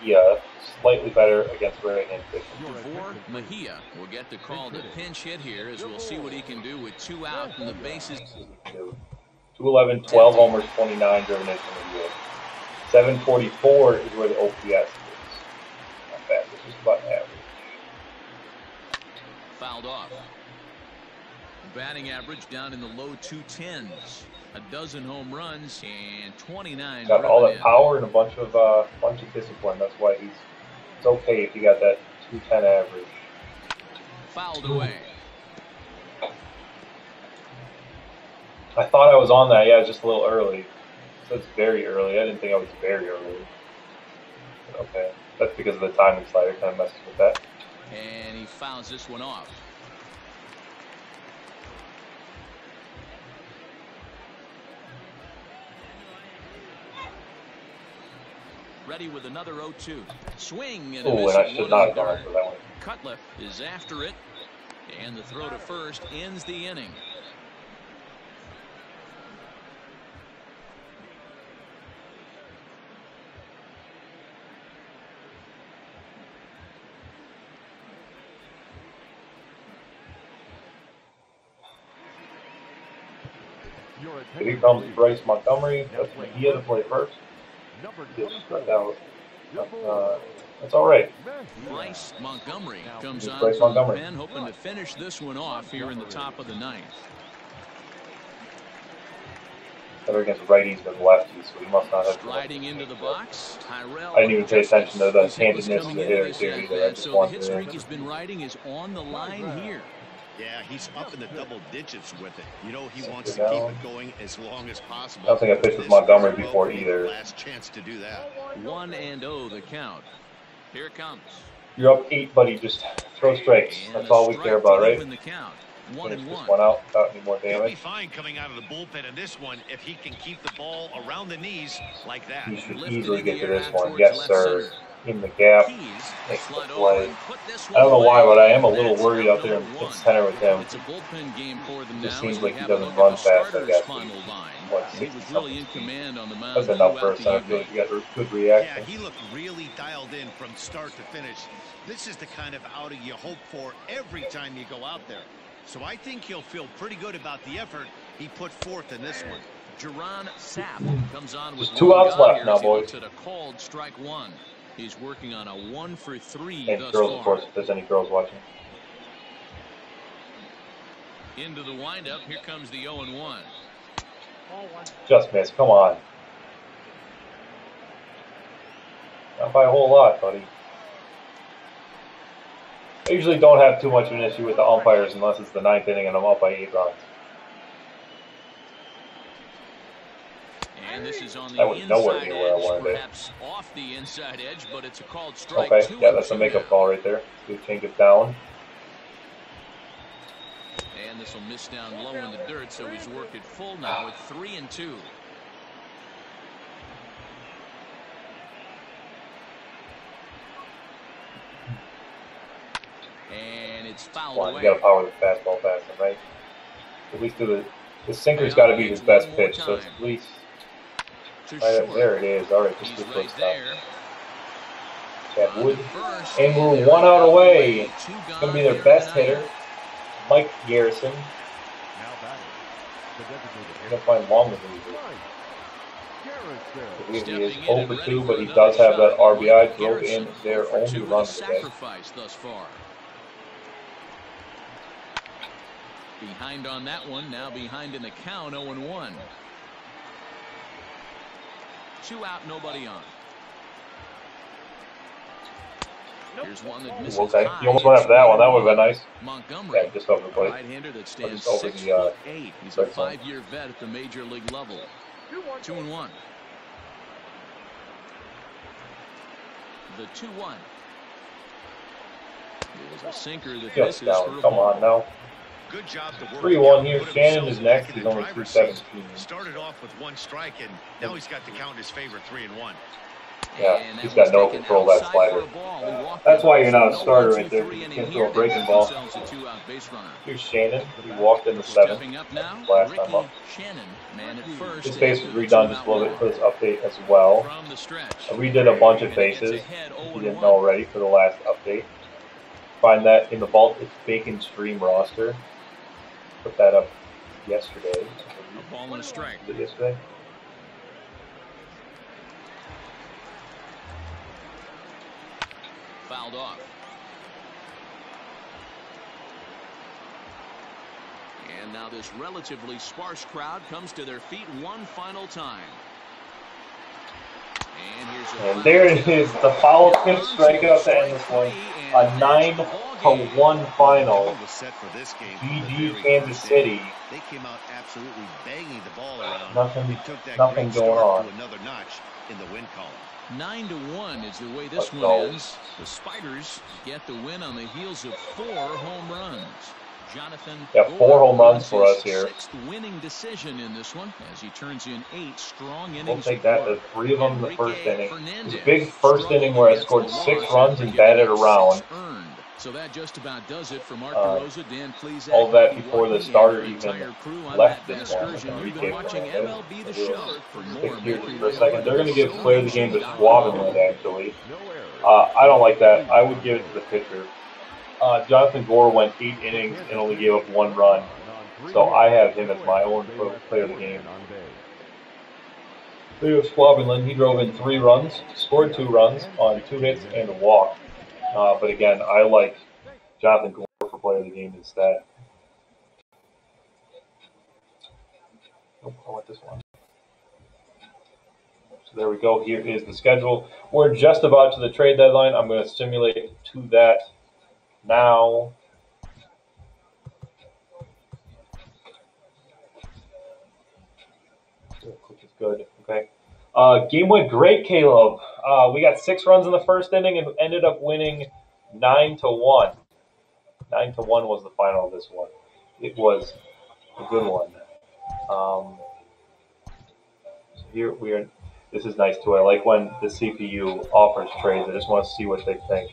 Mejia, slightly better against right-hand pitching. DeVore Mejia will get the call to pinch hit here, as we'll see what he can do with 2 out and the bases. 211, 12 homers, 29 driven in from the year. 744 is where the OPS is. Not bad. It's just about average. Fouled off. Batting average down in the low 210s. A dozen home runs and 29. Got all that in. power and a bunch of discipline. That's why it's okay if you got that 210 average. Fouled away. I thought I was on that. Yeah, just a little early. So it's very early. I didn't think I was very early. But okay, that's because of the timing slider. Kind of messes with that. And he fouls this one off. Ready with another 0-2. Swing and a miss. And I should not have gone for that one. Cutler is after it. And the throw to first ends the inning. Here comes Bryce Montgomery. That's Mejia to play first. Gets struck out. That's all right. Bryce Montgomery comes on Bryce from the Montgomery. pen, hoping to finish this one off here in the top of the 9th. Better against righties than lefties, so he must not have. Striding into the box, Tyrell. I didn't even pay attention to the His hit was handedness of coming the into hitters this here at either. I bat, just so the wanted hit to. streak he's been riding is on the line here. Yeah, he's up in the double digits with it. You know, he Sit wants to down. keep it going as long as possible. I don't think I pitched with This Montgomery very well before could be either. the last chance to do that. 1-0 the count. Here it comes. You're up 8, buddy. Just throw strikes. And That's a all we strike care about, to right? even the count. Finish this 1-1. one out without any more He'll be damage. fine coming out of the bullpen in this one if he can keep the ball around the knees like that. He should Lifted easily in the get to air this out one. towards Yes, left sir. center. in the gap, makes the play. I don't know why, but I am a little worried out there in center with him. It's a bullpen game for them It now. just seems as we like he have a doesn't look at run the fast, I starters' guess. final line. What, He was 60 really in something command on the mound. That's enough for a throughout center the field. evening. You got good Yeah, reaction. he looked really dialed in from start to finish. This is the kind of outing you hope for every time you go out there. So I think he'll feel pretty good about the effort he put forth in this one. Jerron Sapp comes on with Just 2 outs left now, boys. At a called strike one. He's working on a 1-for-3 And thus girls, far. of course, if there's any girls watching. Into the windup, here comes the 0-1. Just missed. Come on. Not by a whole lot, buddy. I usually don't have too much of an issue with the umpires unless it's the 9th inning and I'm up by 8 runs. And this is on the That was nowhere inside near where I edge, wanted it. perhaps off the inside edge, but it's a called strike. Okay, yeah, that's a makeup call right there. Good change it down. And this will miss down low in the dirt, so he's worked it full now with 3-2. And it's fouled Come on, away. you gotta power the fastball faster, right? At least do the sinker's got to be his best pitch, so it's at least. There it is. All right, just He's this right stop. there. Chad Wood. And we're 1 out away. It's going to be their best hitter, Mike Garrison. Now batting, the designated He's going to find long reliever. Garrison. He is 0 for 2, but he does have that RBI. Drove in their only run today. Sacrifice thus far. Behind on that one, now behind in the count, 0-1. 2 out, nobody on. Here's one that misses Okay, high. you almost went after that one. That would have been nice. Montgomery, Yeah, just over the plate. right-hander that stands Just over the, 6'8". He's a strike zone. 5-year vet at the major league level. 2-1. The 2-1. It was a sinker that Just misses for down. a Come ball. on now. Good job to work. 3-1 here. Put Shannon himself is next. back in He's the only driver's 217. seat. Started off with 1 strike, and now he's got the count in his favor, 3-1. Yeah, And he's that got no was taken control of that outside slider. for a ball. We walked That's it. why you're not a No starter 1, right 2, there. 3 You inning can't here. throw a breaking They ball. themselves a 2-out base runner. Here's Shannon. He walked in the 7th. Stepping up now, Last time up. Ricky Shannon, man at first. This base was after the redone just a 2-out little bit for walk. this update as well. From the stretch. I redid a bunch of And it gets bases. ahead If you 0-1. didn't know already for the last update. Find that in the Vault It's Bacon Stream roster. Put that up yesterday. A ball and a strike. Was it yesterday? Fouled off. And now this relatively sparse crowd comes to their feet one final time. And here's a And there it is, the foul tip strikeout to end this one. A 9-1 final. Was set for this game. GG Kansas City. They came out absolutely banging the ball around. Nothing Took that going great start on. to another notch in the win column. 9-1 is the way this Let's one go. ends. The Spiders get the win on the heels of 4 home runs. Jonathan Yeah, 4 home runs for us here. 6th winning decision in this one as he turns in 8 strong innings. We'll take of that. work. The 3 of them in the Enrique first inning. It was Fernandez a big first inning where I scored 6 runs and batted around. Earned. So that just about does it for Mark Uh, DeRosa, Dan Plesac, all that Andy before the Lucky, starter and even entire crew. I'm left Matt this one. Vasquez, and you've Enrique been watching Fernandez. MLB The Show. For more Here Mercury for a second. They're going to give Player of the Game to Radio.com. Schwabenland, actually. No errors. I don't like that. I would give it to the pitcher. Jonathan Gore went 8 innings and only gave up 1 run. So I have him as my own Player of the Game. Leo Schwabenland, he drove in 3 runs, scored 2 runs on 2 hits and a walk. But again, I like Jonathan Gore for Player of the Game instead. Nope, I want this one. So there we go. Here is the schedule. We're just about to the trade deadline. I'm going to simulate to that now. Which is good. Okay. Game went great, Caleb. We got 6 runs in the first inning and ended up winning 9-1. 9-1 was the final of this one. It was a good one. So here we are. This is nice too. I like when the CPU offers trades. I just want to see what they think.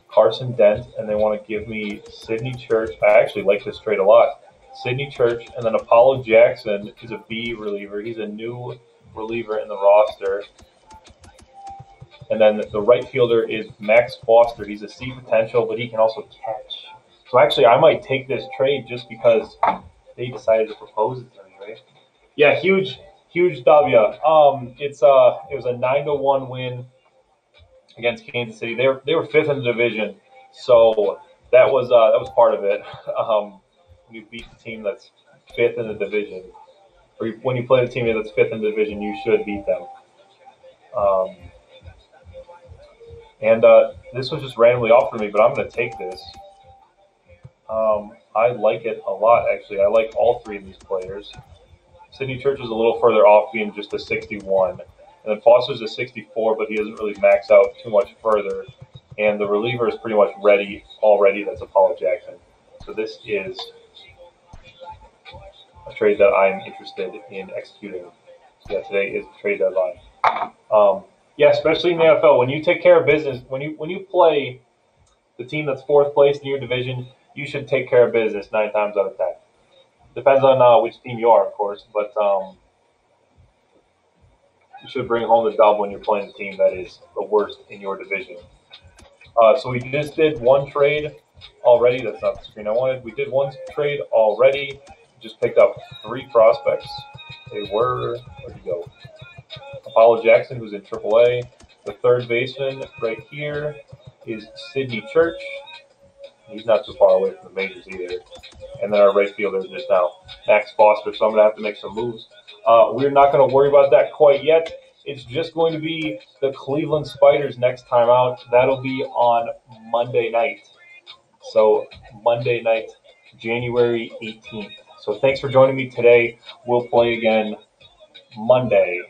Carson Dent, and they want to give me Sidney Church. I actually like this trade a lot. Sidney Church, and then Apollo Jackson is a B reliever. He's a new reliever in the roster. And then the right fielder is Max Foster. He's a C potential, but he can also catch. So actually, I might take this trade just because they decided to propose it to me, right? Yeah, huge W. It was a 9-1 win against Kansas City. They were fifth in the division, so that was part of it. When you beat the team that's fifth in the division, or when you play the team that's fifth in the division, you should beat them. And this was just randomly offered to me, but I'm going to take this. I like it a lot, actually. I like all three of these players. Sidney Church is a little further off, being just a 61. And then Foster's a 64, but he doesn't really max out too much further. And the reliever is pretty much ready already. That's Apollo Jackson. So this is a trade that I'm interested in executing. Yeah, today is the trade deadline. Yeah, especially in the NFL, when you take care of business, when you play the team that's fourth place in your division, you should take care of business 9 times out of 10. Depends on which team you are, of course, but you should bring home the dub when you're playing a team that is the worst in your division. So we just did one trade already. That's not the screen I wanted. We did one trade already. Just picked up 3 prospects. They were, where'd you go? Apollo Jackson, who's in AAA. The third baseman right here is Sidney Church. He's not too far away from the majors either. And then our right fielder is just now Max Foster, so I'm going to have to make some moves. We're not going to worry about that quite yet. It's just going to be the Cleveland Spiders next time out. That'll be on Monday night. So Monday night, January 18th. So thanks for joining me today. We'll play again Monday.